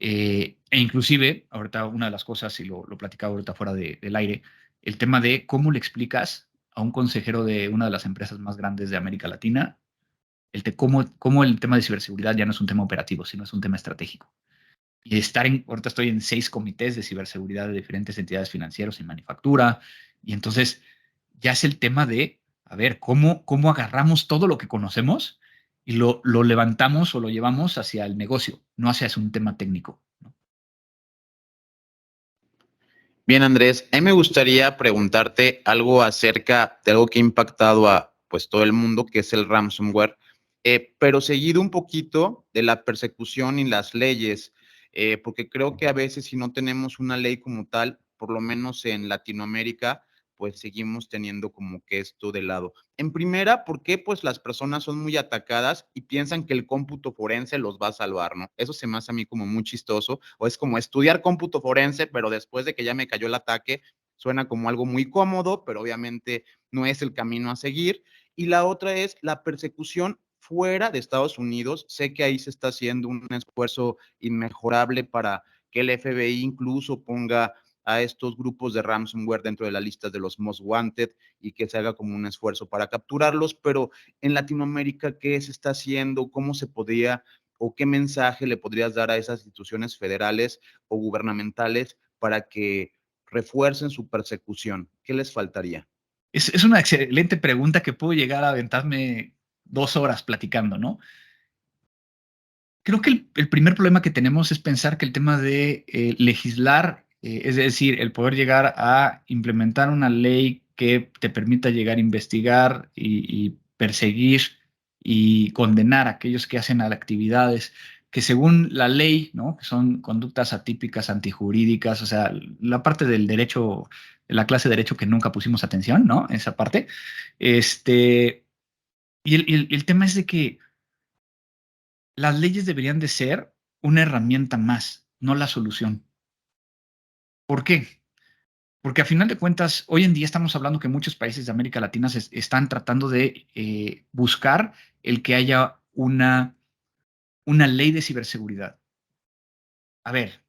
E inclusive, ahorita una de las cosas, y lo platicaba ahorita fuera del aire, el tema de cómo le explicas a un consejero de una de las empresas más grandes de América Latina, cómo el tema de ciberseguridad ya no es un tema operativo, sino es un tema estratégico. Y ahorita estoy en 6 comités de ciberseguridad de diferentes entidades financieras y manufactura, y entonces ya es el tema de, a ver, cómo agarramos todo lo que conocemos y lo levantamos o lo llevamos hacia el negocio, no hacia un tema técnico, ¿no? Bien, Andrés, a mí me gustaría preguntarte algo acerca de algo que ha impactado a pues todo el mundo, que es el ransomware, pero seguido un poquito de la persecución y las leyes, porque creo que a veces si no tenemos una ley como tal, por lo menos en Latinoamérica, pues seguimos teniendo como que esto de lado. En primera, ¿por qué pues las personas son muy atacadas y piensan que el cómputo forense los va a salvar, ¿no? Eso se me hace a mí como muy chistoso, o es como estudiar cómputo forense, pero después de que ya me cayó el ataque, suena como algo muy cómodo, pero obviamente no es el camino a seguir. Y la otra es la persecución fuera de Estados Unidos. Sé que ahí se está haciendo un esfuerzo inmejorable para que el FBI incluso ponga a estos grupos de ransomware dentro de la lista de los most wanted y que se haga como un esfuerzo para capturarlos, pero en Latinoamérica, ¿qué se está haciendo? ¿Cómo se podría o qué mensaje le podrías dar a esas instituciones federales o gubernamentales para que refuercen su persecución? ¿Qué les faltaría? Es una excelente pregunta que puedo llegar a aventarme 2 horas platicando, ¿no? Creo que el primer problema que tenemos es pensar que el tema de legislar, es decir, el poder llegar a implementar una ley que te permita llegar a investigar y perseguir y condenar a aquellos que hacen actividades que según la ley, ¿no? Que son conductas atípicas, antijurídicas, o sea, la parte del derecho, de la clase de derecho que nunca pusimos atención, ¿no? Esa parte. Y el tema es de que las leyes deberían de ser una herramienta más, no la solución. ¿Por qué? Porque a final de cuentas, hoy en día estamos hablando que muchos países de América Latina están tratando de buscar el que haya una ley de ciberseguridad. A ver,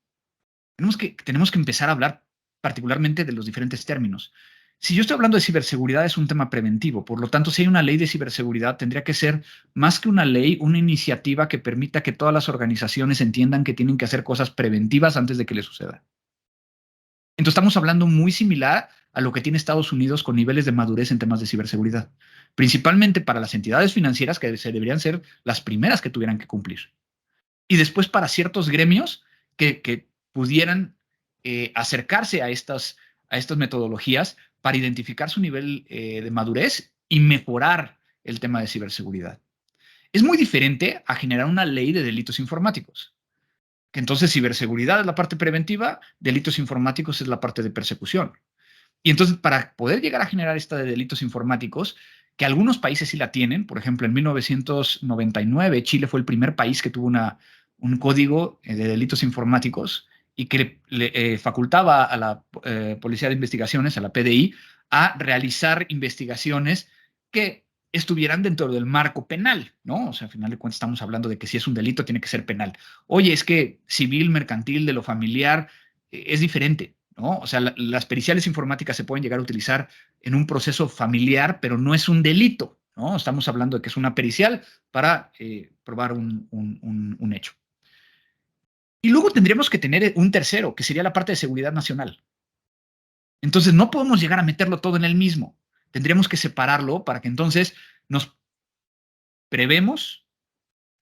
tenemos que empezar a hablar particularmente de los diferentes términos. Si yo estoy hablando de ciberseguridad, es un tema preventivo. Por lo tanto, si hay una ley de ciberseguridad, tendría que ser más que una ley, una iniciativa que permita que todas las organizaciones entiendan que tienen que hacer cosas preventivas antes de que les suceda. Entonces, estamos hablando muy similar a lo que tiene Estados Unidos con niveles de madurez en temas de ciberseguridad, principalmente para las entidades financieras que deberían ser las primeras que tuvieran que cumplir. Y después para ciertos gremios que pudieran acercarse a estas metodologías para identificar su nivel de madurez y mejorar el tema de ciberseguridad. Es muy diferente a generar una ley de delitos informáticos. Que entonces ciberseguridad es la parte preventiva, delitos informáticos es la parte de persecución. Y entonces para poder llegar a generar esta de delitos informáticos, que algunos países sí la tienen, por ejemplo, en 1999 Chile fue el primer país que tuvo un código de delitos informáticos y que le facultaba a la Policía de Investigaciones, a la PDI, a realizar investigaciones que estuvieran dentro del marco penal, ¿no? O sea, al final de cuentas estamos hablando de que si es un delito tiene que ser penal. Oye, es que civil, mercantil, de lo familiar, es diferente, ¿no? O sea, las periciales informáticas se pueden llegar a utilizar en un proceso familiar, pero no es un delito, ¿no? Estamos hablando de que es una pericial para probar un hecho. Y luego tendríamos que tener un tercero, que sería la parte de seguridad nacional. Entonces, no podemos llegar a meterlo todo en el mismo. Tendríamos que separarlo para que entonces nos prevemos,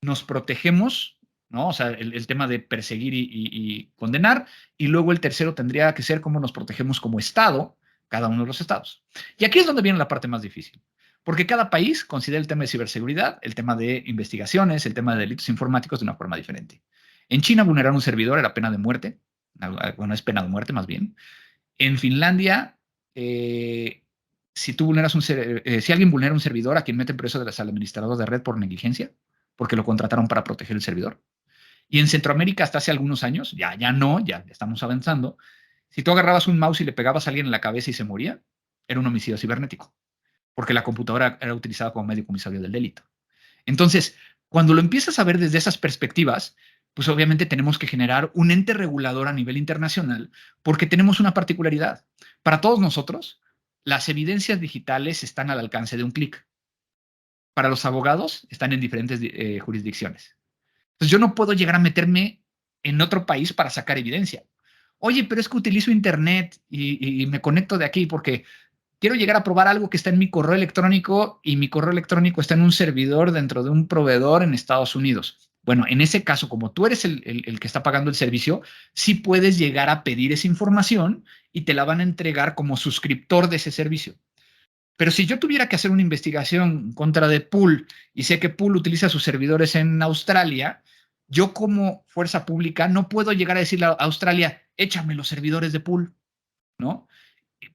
nos protegemos, ¿no? O sea, el tema de perseguir y condenar. Y luego el tercero tendría que ser cómo nos protegemos como Estado, cada uno de los estados. Y aquí es donde viene la parte más difícil. Porque cada país considera el tema de ciberseguridad, el tema de investigaciones, el tema de delitos informáticos de una forma diferente. En China, vulnerar un servidor era pena de muerte. Bueno, es pena de muerte más bien. En Finlandia, si alguien vulnera un servidor, a quien meten preso al administrador de red por negligencia, porque lo contrataron para proteger el servidor. Y en Centroamérica, hasta hace algunos años, ya estamos avanzando, si tú agarrabas un mouse y le pegabas a alguien en la cabeza y se moría, era un homicidio cibernético, porque la computadora era utilizada como medio comisario del delito. Entonces, cuando lo empiezas a ver desde esas perspectivas, pues obviamente tenemos que generar un ente regulador a nivel internacional, porque tenemos una particularidad. Para todos nosotros, las evidencias digitales están al alcance de un clic. Para los abogados, están en diferentes jurisdicciones. Entonces, yo no puedo llegar a meterme en otro país para sacar evidencia. Oye, pero es que utilizo internet y me conecto de aquí porque quiero llegar a probar algo que está en mi correo electrónico y mi correo electrónico está en un servidor dentro de un proveedor en Estados Unidos. Bueno, en ese caso, como tú eres el que está pagando el servicio, sí puedes llegar a pedir esa información y te la van a entregar como suscriptor de ese servicio. Pero si yo tuviera que hacer una investigación contra de Pool y sé que Pool utiliza sus servidores en Australia, yo como fuerza pública no puedo llegar a decirle a Australia, échame los servidores de Pool, ¿no?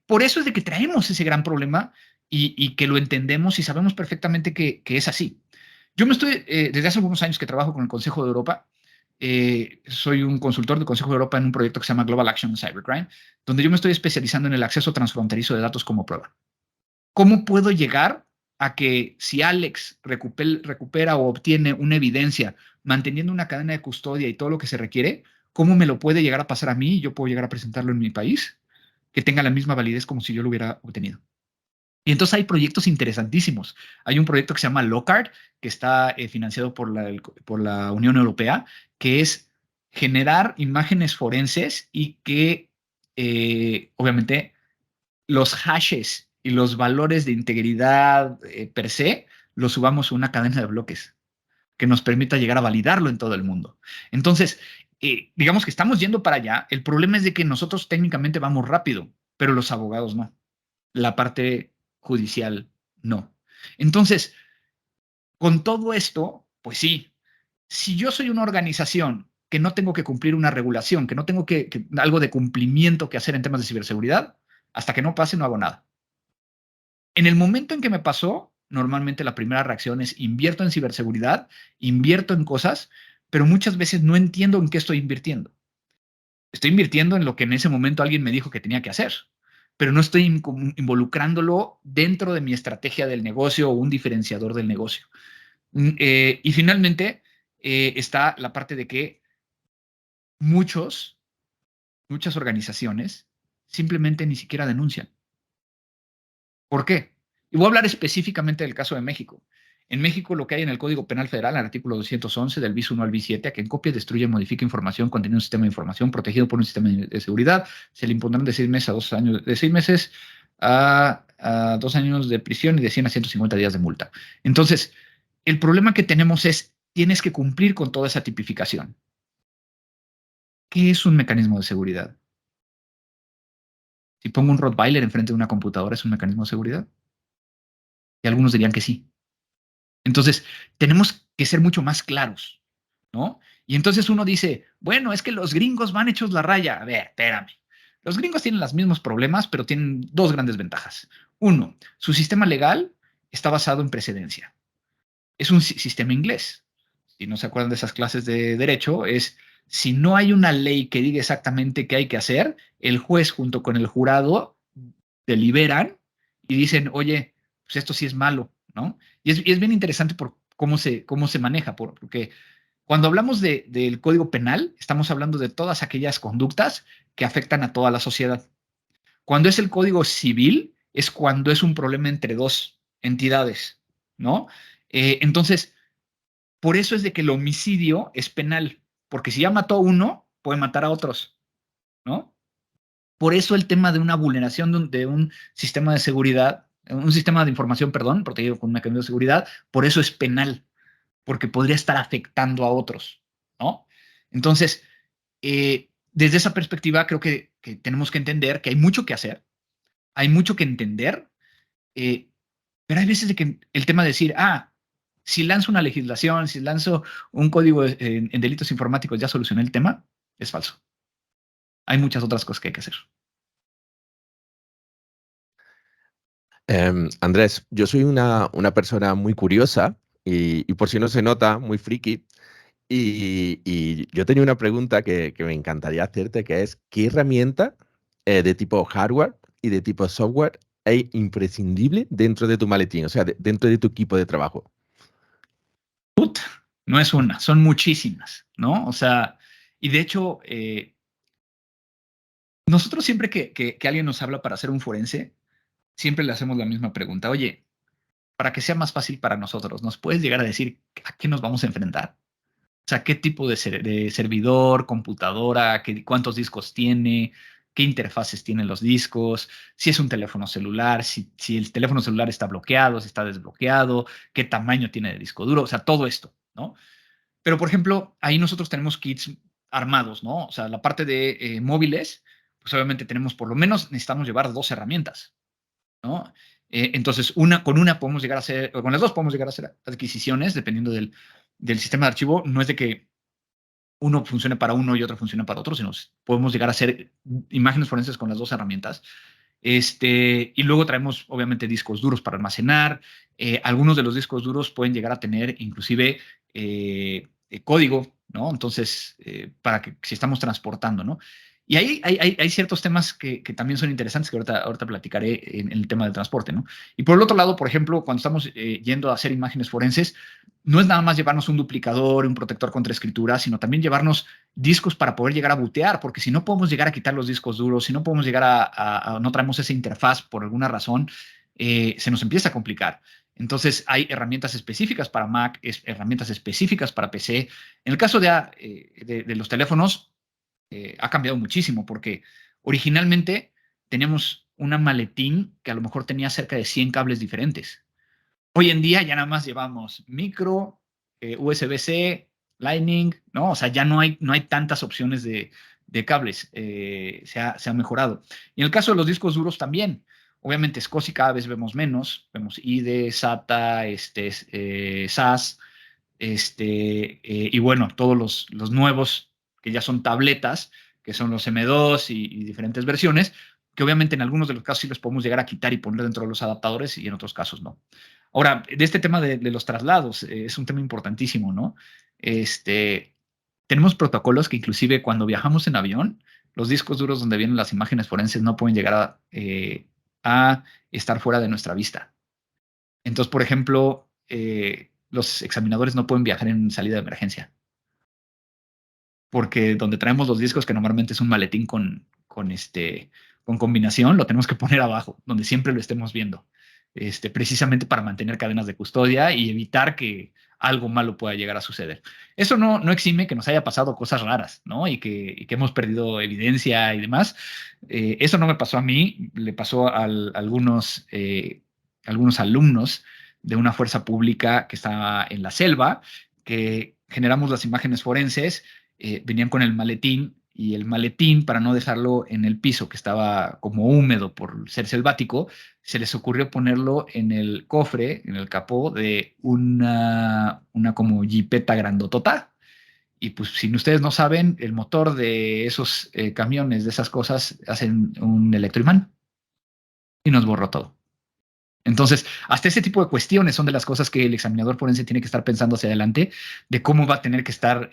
Por eso es de que traemos ese gran problema y que lo entendemos y sabemos perfectamente que es así. Yo desde hace algunos años que trabajo con el Consejo de Europa, soy un consultor del Consejo de Europa en un proyecto que se llama Global Action on Cybercrime, donde yo me estoy especializando en el acceso transfronterizo de datos como prueba. ¿Cómo puedo llegar a que si Alex recupera o obtiene una evidencia manteniendo una cadena de custodia y todo lo que se requiere, ¿cómo me lo puede llegar a pasar a mí y yo puedo llegar a presentarlo en mi país que tenga la misma validez como si yo lo hubiera obtenido? Y entonces hay proyectos interesantísimos. Hay un proyecto que se llama Locard, que está financiado por la Unión Europea, que es generar imágenes forenses y que, obviamente, los hashes y los valores de integridad per se los subamos a una cadena de bloques que nos permita llegar a validarlo en todo el mundo. Entonces, digamos que estamos yendo para allá. El problema es de que nosotros técnicamente vamos rápido, pero los abogados no. La parte judicial no. Entonces, con todo esto, pues sí, si yo soy una organización que no tengo que cumplir una regulación, que no tengo algo de cumplimiento que hacer en temas de ciberseguridad, hasta que no pase no hago nada. En el momento en que me pasó, normalmente la primera reacción es invierto en ciberseguridad, invierto en cosas, pero muchas veces no entiendo en qué estoy invirtiendo. Estoy invirtiendo en lo que en ese momento alguien me dijo que tenía que hacer, pero no estoy involucrándolo dentro de mi estrategia del negocio o un diferenciador del negocio. Y finalmente está la parte de que muchas organizaciones simplemente ni siquiera denuncian. ¿Por qué? Y voy a hablar específicamente del caso de México. En México, lo que hay en el Código Penal Federal, en el artículo 211 del bis 1 al bis 7, a quien copia, destruye, modifica información conteniendo un sistema de información protegido por un sistema de seguridad, se le impondrán de 6 meses a 2 años, de 6 meses a 2 años de prisión y de 100 a 150 días de multa. Entonces, el problema que tenemos es, tienes que cumplir con toda esa tipificación. ¿Qué es un mecanismo de seguridad? Si pongo un Rottweiler enfrente de una computadora, ¿es un mecanismo de seguridad? Y algunos dirían que sí. Entonces, tenemos que ser mucho más claros, ¿no? Y entonces uno dice, bueno, es que los gringos van hechos la raya. A ver, espérame. Los gringos tienen los mismos problemas, pero tienen dos grandes ventajas. Uno, su sistema legal está basado en precedencia. Es un sistema inglés. Si no se acuerdan de esas clases de derecho, es si no hay una ley que diga exactamente qué hay que hacer, el juez junto con el jurado deliberan y dicen, oye, pues esto sí es malo, ¿no? Y es bien interesante por cómo se maneja, porque cuando hablamos del Código Penal, estamos hablando de todas aquellas conductas que afectan a toda la sociedad. Cuando es el Código Civil, es cuando es un problema entre dos entidades, ¿no? Entonces, por eso es de que el homicidio es penal, porque si ya mató a uno, puede matar a otros, ¿no? Por eso el tema de una vulneración de un sistema de seguridad, un sistema de información, perdón, protegido con un mecanismo de seguridad, por eso es penal, porque podría estar afectando a otros, ¿no? Entonces, desde esa perspectiva, creo que tenemos que entender que hay mucho que hacer, hay mucho que entender, pero hay veces de que el tema de decir, si lanzo una legislación, si lanzo un código en delitos informáticos, ya solucioné el tema, es falso. Hay muchas otras cosas que hay que hacer. Andrés, yo soy una persona muy curiosa y por si no se nota, muy friki. Y yo tenía una pregunta que me encantaría hacerte, que es, ¿qué herramienta de tipo hardware y de tipo software es imprescindible dentro de tu maletín, o sea, dentro de tu equipo de trabajo? No es una, son muchísimas, ¿no? O sea, y de hecho, nosotros siempre que alguien nos habla para hacer un forense, siempre le hacemos la misma pregunta. Oye, para que sea más fácil para nosotros, ¿nos puedes llegar a decir a qué nos vamos a enfrentar? O sea, qué tipo de servidor, computadora, cuántos discos tiene, qué interfaces tienen los discos, si es un teléfono celular, si el teléfono celular está bloqueado, si está desbloqueado, qué tamaño tiene de disco duro, o sea, todo esto, ¿no? Pero, por ejemplo, ahí nosotros tenemos kits armados, ¿no? O sea, la parte de móviles, pues obviamente tenemos, por lo menos necesitamos llevar 2 herramientas, ¿no? Entonces, con una podemos llegar a hacer, o con las dos podemos llegar a hacer adquisiciones, dependiendo del sistema de archivo. No es de que uno funcione para uno y otro funcione para otro, sino podemos llegar a hacer imágenes forenses con las 2 herramientas. Y luego traemos, obviamente, discos duros para almacenar. Algunos de los discos duros pueden llegar a tener, inclusive, código, ¿no? Entonces, para que si estamos transportando, ¿no? Y ahí hay ciertos temas que también son interesantes que ahorita platicaré en el tema del transporte, ¿no? Y por el otro lado, por ejemplo, cuando estamos yendo a hacer imágenes forenses, no es nada más llevarnos un duplicador, un protector contra escritura, sino también llevarnos discos para poder llegar a bootear, porque si no podemos llegar a quitar los discos duros, si no podemos llegar no traemos esa interfaz por alguna razón, se nos empieza a complicar. Entonces, hay herramientas específicas para Mac, herramientas específicas para PC. En el caso de los teléfonos, ha cambiado muchísimo porque originalmente teníamos una maletín que a lo mejor tenía cerca de 100 cables diferentes. Hoy en día ya nada más llevamos micro, USB-C, Lightning, ¿no? O sea, ya no hay tantas opciones de cables. Se ha mejorado. Y en el caso de los discos duros también. Obviamente, SCSI cada vez vemos menos. Vemos IDE, SATA, SAS, y bueno, todos los nuevos que ya son tabletas, que son los M2 y diferentes versiones, que obviamente en algunos de los casos sí los podemos llegar a quitar y poner dentro de los adaptadores y en otros casos no. Ahora, de este tema de los traslados, es un tema importantísimo, ¿no? Tenemos protocolos que inclusive cuando viajamos en avión, los discos duros donde vienen las imágenes forenses no pueden llegar a estar fuera de nuestra vista. Entonces, por ejemplo, los examinadores no pueden viajar en salida de emergencia. Porque donde traemos los discos, que normalmente es un maletín con combinación, lo tenemos que poner abajo, donde siempre lo estemos viendo. Precisamente para mantener cadenas de custodia y evitar que algo malo pueda llegar a suceder. Eso no exime que nos haya pasado cosas raras, ¿no? Y que hemos perdido evidencia y demás. Eso no me pasó a mí, le pasó a algunos alumnos de una fuerza pública que estaba en la selva, que generamos las imágenes forenses, venían con el maletín, y el maletín, para no dejarlo en el piso, que estaba como húmedo por ser selvático, se les ocurrió ponerlo en el cofre, en el capó de una como jipeta grandotota. Y pues, si ustedes no saben, el motor de esos camiones, de esas cosas, hacen un electroimán y nos borró todo. Entonces, hasta ese tipo de cuestiones son de las cosas que el examinador forense tiene que estar pensando hacia adelante, de cómo va a tener que estar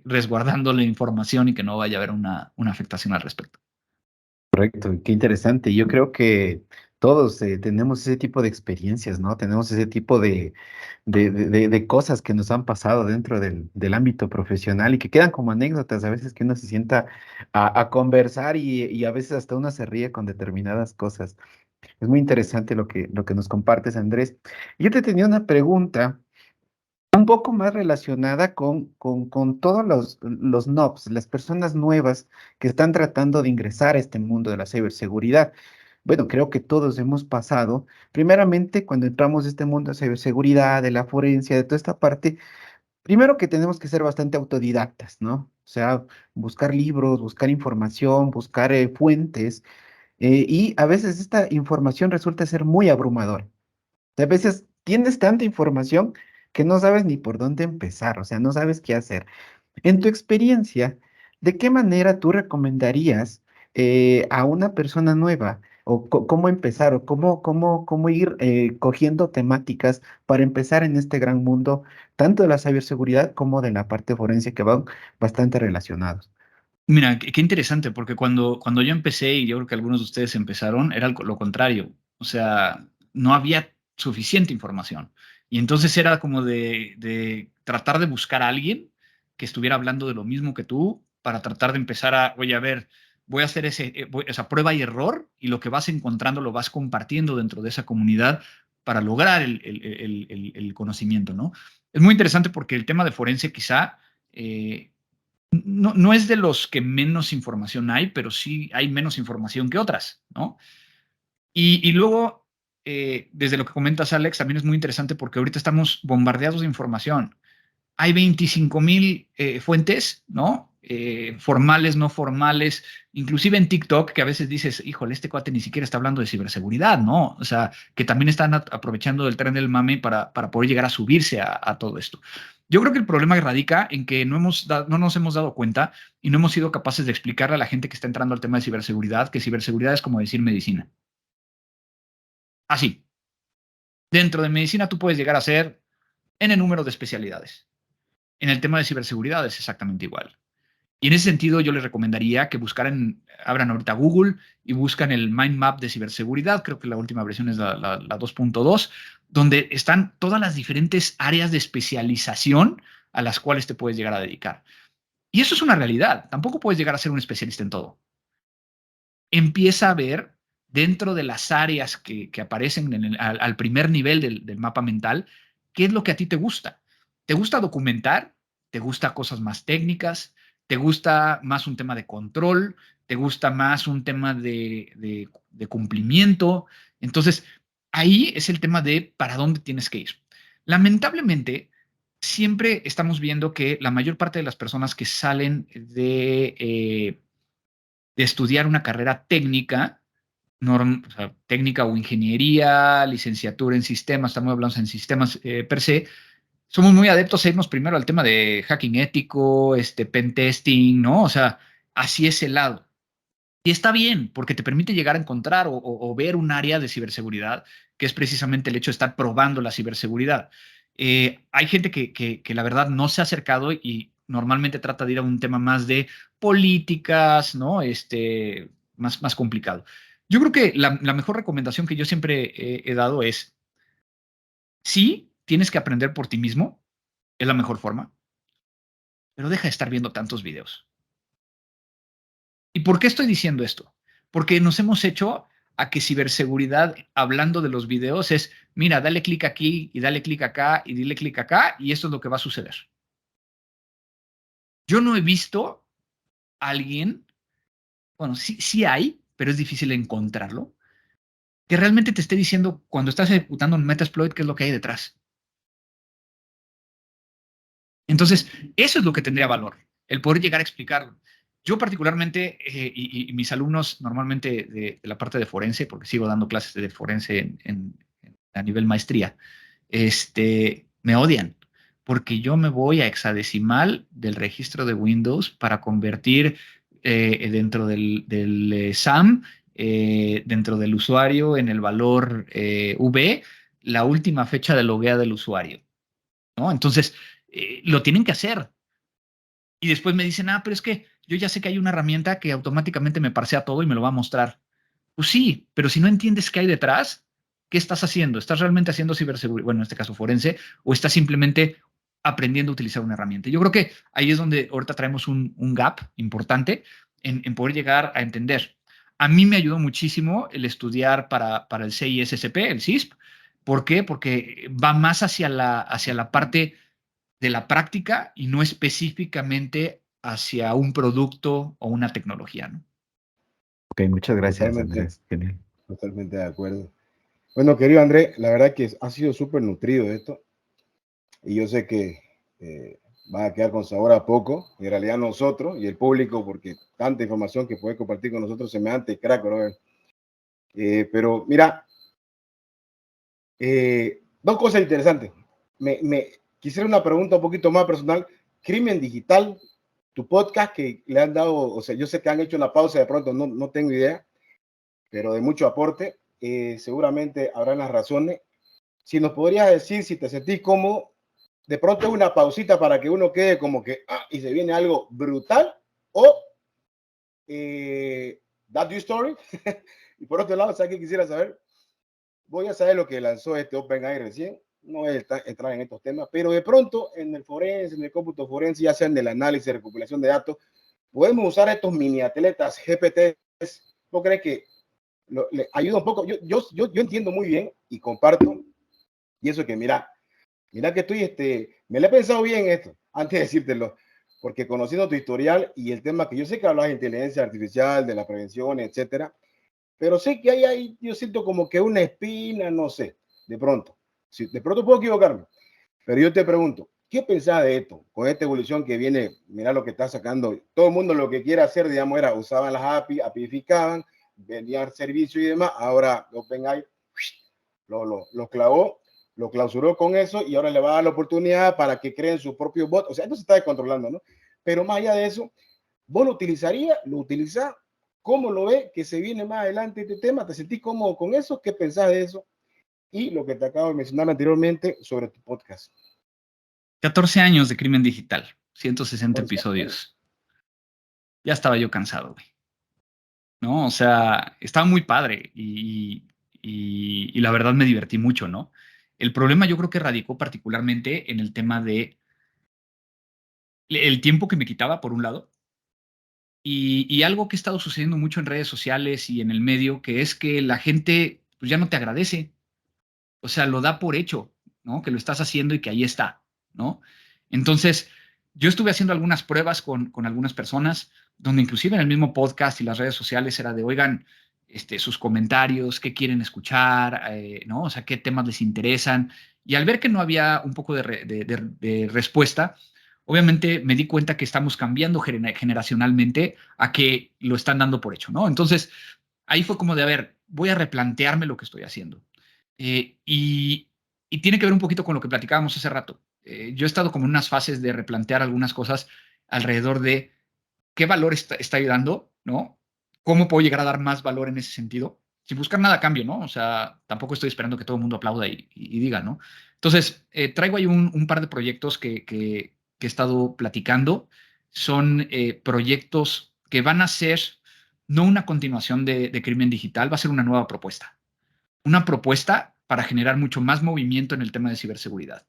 resguardando la información y que no vaya a haber una afectación al respecto. Correcto, qué interesante. Yo creo que todos tenemos ese tipo de experiencias, ¿no? Tenemos ese tipo de cosas que nos han pasado dentro del ámbito profesional y que quedan como anécdotas, a veces que uno se sienta a conversar y a veces hasta uno se ríe con determinadas cosas. Es muy interesante lo que nos compartes, Andrés. Yo te tenía una pregunta un poco más relacionada con todos los NOBs, las personas nuevas que están tratando de ingresar a este mundo de la ciberseguridad. Bueno, creo que todos hemos pasado, primeramente cuando entramos a este mundo de ciberseguridad, de la forencia, de toda esta parte, primero que tenemos que ser bastante autodidactas, ¿no? O sea, buscar libros, buscar información, buscar fuentes, y a veces esta información resulta ser muy abrumadora. A veces tienes tanta información que no sabes ni por dónde empezar, o sea, no sabes qué hacer. En tu experiencia, ¿de qué manera tú recomendarías a una persona nueva o cómo empezar o cómo ir cogiendo temáticas para empezar en este gran mundo, tanto de la ciberseguridad como de la parte forense que van bastante relacionados? Mira, qué interesante, porque cuando yo empecé, y yo creo que algunos de ustedes empezaron, era lo contrario. O sea, no había suficiente información. Y entonces era como de tratar de buscar a alguien que estuviera hablando de lo mismo que tú para tratar de empezar oye, a ver, voy a hacer esa prueba y error, y lo que vas encontrando lo vas compartiendo dentro de esa comunidad para lograr el conocimiento, ¿no? Es muy interesante porque el tema de forense quizá... no es de los que menos información hay, pero sí hay menos información que otras, ¿no? Y luego, desde lo que comentas, Alex, también es muy interesante porque ahorita estamos bombardeados de información. Hay 25,000 fuentes, ¿no? Formales, no formales, inclusive en TikTok, que a veces dices, híjole, este cuate ni siquiera está hablando de ciberseguridad, ¿no? O sea, que también están aprovechando del tren del mame para poder llegar a subirse a todo esto. Yo creo que el problema radica en que no nos hemos dado cuenta y no hemos sido capaces de explicarle a la gente que está entrando al tema de ciberseguridad que ciberseguridad es como decir medicina. Así. Dentro de medicina tú puedes llegar a ser N número de especialidades. En el tema de ciberseguridad es exactamente igual. Y en ese sentido yo les recomendaría que abran ahorita Google y buscan el Mind Map de ciberseguridad, creo que la última versión es la 2.2, donde están todas las diferentes áreas de especialización a las cuales te puedes llegar a dedicar. Y eso es una realidad, tampoco puedes llegar a ser un especialista en todo. Empieza a ver dentro de las áreas que aparecen al primer nivel del mapa mental, qué es lo que a ti te gusta. ¿Te gusta documentar? ¿Te gusta cosas más técnicas? ¿Te gusta más un tema de control? ¿Te gusta más un tema de cumplimiento? Entonces, ahí es el tema de para dónde tienes que ir. Lamentablemente, siempre estamos viendo que la mayor parte de las personas que salen de estudiar una carrera técnica, o sea, técnica o ingeniería, licenciatura en sistemas, estamos hablando en sistemas per se, somos muy adeptos a irnos primero al tema de hacking ético, pen testing, ¿no? O sea, así es el lado. Y está bien, porque te permite llegar a encontrar o ver un área de ciberseguridad, que es precisamente el hecho de estar probando la ciberseguridad. Hay gente que la verdad no se ha acercado y normalmente trata de ir a un tema más de políticas, ¿no? Más complicado. Yo creo que la mejor recomendación que yo siempre he dado es, sí, tienes que aprender por ti mismo, es la mejor forma, pero deja de estar viendo tantos videos. ¿Y por qué estoy diciendo esto? Porque nos hemos hecho a que ciberseguridad, hablando de los videos, es, mira, dale clic aquí y dale clic acá y dile clic acá y esto es lo que va a suceder. Yo no he visto a alguien, bueno, sí hay, pero es difícil encontrarlo, que realmente te esté diciendo cuando estás ejecutando un Metasploit qué es lo que hay detrás. Entonces, eso es lo que tendría valor, el poder llegar a explicarlo. Yo particularmente, y mis alumnos normalmente de la parte de forense, porque sigo dando clases de forense a nivel maestría, me odian, porque yo me voy a hexadecimal del registro de Windows para convertir dentro del SAM, dentro del usuario, en el valor V, la última fecha de loguea del usuario, ¿no? Entonces, lo tienen que hacer. Y después me dicen, pero es que yo ya sé que hay una herramienta que automáticamente me parsea todo y me lo va a mostrar. Pues sí, pero si no entiendes qué hay detrás, ¿qué estás haciendo? ¿Estás realmente haciendo ciberseguridad, bueno, en este caso forense, o estás simplemente aprendiendo a utilizar una herramienta? Yo creo que ahí es donde ahorita traemos un gap importante en poder llegar a entender. A mí me ayudó muchísimo el estudiar para el CISSP, el CISP. ¿Por qué? Porque va más hacia la parte de la práctica y no específicamente hacia un producto o una tecnología, ¿no? Ok, muchas gracias, Totalmente, Andrés. Genial. totalmente de acuerdo. Bueno, querido André, la verdad que ha sido súper nutrido esto y yo sé que va a quedar con sabor a poco, en realidad nosotros y el público, porque tanta información que puede compartir con nosotros semejante crack, ¿no? Pero mira, dos cosas interesantes. Quisiera una pregunta un poquito más personal. Crimen Digital, tu podcast que le han dado, o sea, yo sé que han hecho una pausa de pronto, no tengo idea, pero de mucho aporte. Seguramente habrán las razones. Si nos podrías decir si te sentís cómodo, de pronto una pausita para que uno quede como que, y se viene algo brutal, o That You Story. Y por otro lado, ¿sabes qué quisiera saber? Voy a saber lo que lanzó OpenAI recién, no voy a entrar en estos temas, pero de pronto en el forense, en el cómputo forense, ya sea en el análisis, recopilación de datos, podemos usar estos mini atletas GPT. ¿No crees que le ayuda un poco? Yo entiendo muy bien y comparto, y eso que mira que estoy, me lo he pensado bien esto, antes de decírtelo, porque conociendo tu historial y el tema que yo sé que hablas de inteligencia artificial, de la prevención, etcétera, pero sé que hay ahí, yo siento como que una espina, no sé, de pronto. Sí, de pronto puedo equivocarme, pero yo te pregunto, ¿qué pensás de esto? Con esta evolución que viene, mira lo que está sacando. Todo el mundo lo que quiere hacer, digamos, era usaban las API, apificaban, vendían servicios y demás. Ahora OpenAI lo clavó, lo clausuró con eso y ahora le va a dar la oportunidad para que creen su propio bot. O sea, esto se está descontrolando, ¿no? Pero más allá de eso, ¿vos lo utilizarías? ¿Lo utilizás? ¿Cómo lo ves que se viene más adelante este tema? ¿Te sentís cómodo con eso? ¿Qué pensás de eso? Y lo que te acabo de mencionar anteriormente sobre tu podcast. 14 años de Crimen Digital, 160 14 episodios. ya estaba yo cansado, güey. ¿No? O sea, estaba muy padre y la verdad me divertí mucho, ¿no? El problema yo creo que radicó particularmente en el tema de el tiempo que me quitaba, por un lado, y algo que ha estado sucediendo mucho en redes sociales y en el medio, que es que la gente pues, ya no te agradece, o sea, lo da por hecho, ¿no? Que lo estás haciendo y que ahí está, ¿no? Entonces, yo estuve haciendo algunas pruebas con algunas personas, donde inclusive en el mismo podcast y las redes sociales era de, oigan, sus comentarios, qué quieren escuchar, ¿no? O sea, qué temas les interesan. Y al ver que no había un poco de respuesta, obviamente me di cuenta que estamos cambiando generacionalmente a que lo están dando por hecho, ¿no? Entonces, ahí fue como de, a ver, voy a replantearme lo que estoy haciendo. Y tiene que ver un poquito con lo que platicábamos hace rato. Yo he estado como en unas fases de replantear algunas cosas alrededor de qué valor está ayudando, ¿no? ¿Cómo puedo llegar a dar más valor en ese sentido? Sin buscar nada a cambio, ¿no? O sea, tampoco estoy esperando que todo el mundo aplauda y diga, ¿no? Entonces, traigo ahí un par de proyectos que he estado platicando. Son proyectos que van a ser no una continuación de Crimen Digital, va a ser una nueva propuesta. Una propuesta para generar mucho más movimiento en el tema de ciberseguridad.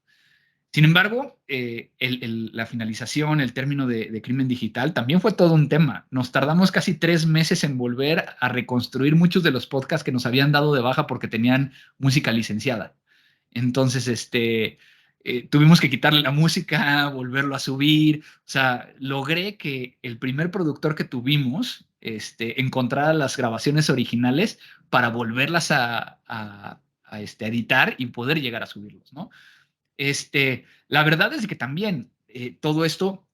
Sin embargo, la finalización, el término de Crimen Digital también fue todo un tema. Nos tardamos casi 3 meses en volver a reconstruir muchos de los podcasts que nos habían dado de baja porque tenían música licenciada. Entonces, tuvimos que quitarle la música, volverlo a subir. O sea, logré que el primer productor que tuvimos encontrara las grabaciones originales para volverlas a editar y poder llegar a subirlos, ¿no? La verdad es que también todo esto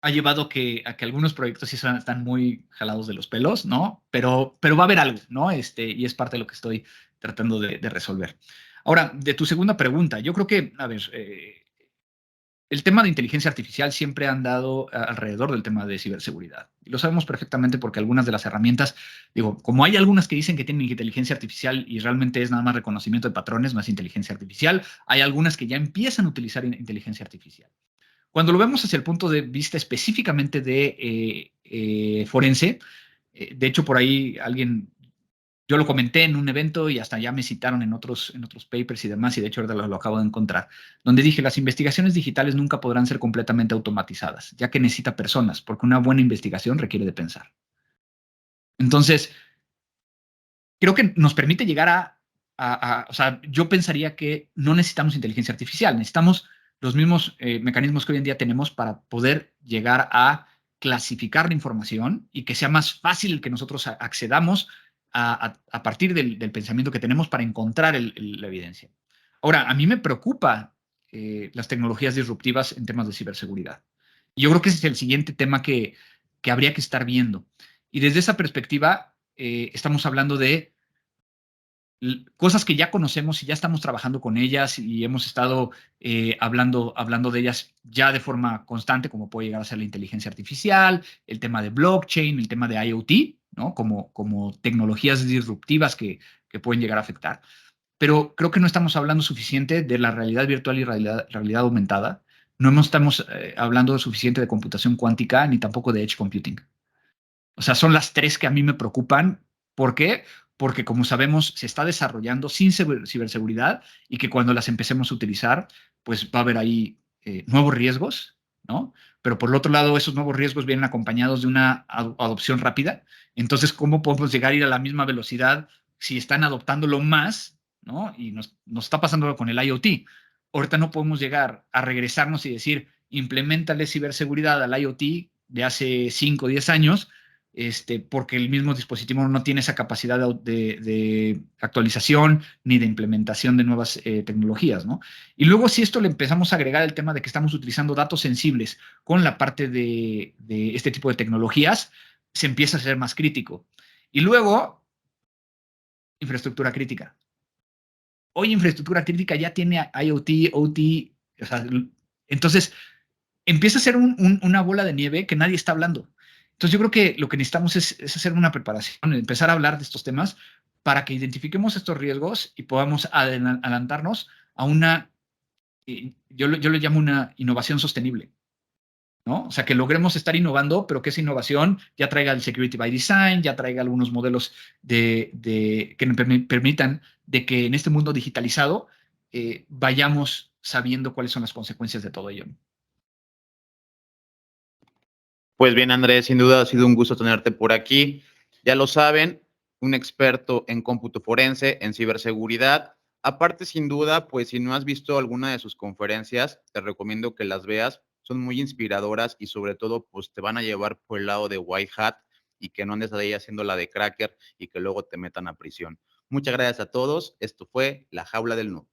ha llevado a que algunos proyectos sí están muy jalados de los pelos, ¿no? Pero va a haber algo, ¿no? Y es parte de lo que estoy tratando de resolver. Ahora, de tu segunda pregunta, yo creo que, a ver, el tema de inteligencia artificial siempre ha andado alrededor del tema de ciberseguridad. Y lo sabemos perfectamente porque algunas de las herramientas, digo, como hay algunas que dicen que tienen inteligencia artificial y realmente es nada más reconocimiento de patrones, no es inteligencia artificial, hay algunas que ya empiezan a utilizar inteligencia artificial. Cuando lo vemos desde el punto de vista específicamente de forense, de hecho por ahí yo lo comenté en un evento y hasta ya me citaron en otros papers y demás, y de hecho ahorita lo acabo de encontrar, donde dije, las investigaciones digitales nunca podrán ser completamente automatizadas, ya que necesita personas, porque una buena investigación requiere de pensar. Entonces, creo que nos permite llegar o sea, yo pensaría que no necesitamos inteligencia artificial, necesitamos los mismos mecanismos que hoy en día tenemos para poder llegar a clasificar la información y que sea más fácil que nosotros accedamos a partir del pensamiento que tenemos para encontrar la evidencia. Ahora, a mí me preocupa las tecnologías disruptivas en temas de ciberseguridad. Y yo creo que ese es el siguiente tema que habría que estar viendo. Y desde esa perspectiva, estamos hablando de cosas que ya conocemos y ya estamos trabajando con ellas y hemos estado hablando de ellas ya de forma constante, como puede llegar a ser la inteligencia artificial, el tema de blockchain, el tema de IoT, ¿no? Como tecnologías disruptivas que pueden llegar a afectar. Pero creo que no estamos hablando suficiente de la realidad virtual y realidad aumentada. No estamos hablando suficiente de computación cuántica ni tampoco de edge computing. O sea, son las tres que a mí me preocupan. ¿Por qué? Porque, como sabemos, se está desarrollando sin ciberseguridad y que cuando las empecemos a utilizar, pues va a haber ahí nuevos riesgos, ¿no? Pero por el otro lado, esos nuevos riesgos vienen acompañados de una adopción rápida. Entonces, ¿cómo podemos llegar a ir a la misma velocidad si están adoptándolo más, ¿no? Y nos está pasando con el IoT. Ahorita no podemos llegar a regresarnos y decir, implementale ciberseguridad al IoT de hace 5 o 10 años, porque el mismo dispositivo no tiene esa capacidad de actualización ni de implementación de nuevas tecnologías, ¿no? Y luego, si esto le empezamos a agregar el tema de que estamos utilizando datos sensibles con la parte de este tipo de tecnologías, se empieza a ser más crítico. Y luego, infraestructura crítica. Hoy infraestructura crítica ya tiene IoT, OT, o sea, entonces empieza a ser una bola de nieve que nadie está hablando. Entonces yo creo que lo que necesitamos es hacer una preparación, empezar a hablar de estos temas para que identifiquemos estos riesgos y podamos adelantarnos a yo le llamo una innovación sostenible. ¿no? O sea, que logremos estar innovando, pero que esa innovación ya traiga el Security by Design, ya traiga algunos modelos que nos permitan de que en este mundo digitalizado vayamos sabiendo cuáles son las consecuencias de todo ello. Pues bien, Andrés, sin duda ha sido un gusto tenerte por aquí. Ya lo saben, un experto en cómputo forense, en ciberseguridad. Aparte, sin duda, pues si no has visto alguna de sus conferencias, te recomiendo que las veas. Son muy inspiradoras y sobre todo, pues te van a llevar por el lado de White Hat y que no andes ahí haciendo la de cracker y que luego te metan a prisión. Muchas gracias a todos. Esto fue La Jaula del Noob.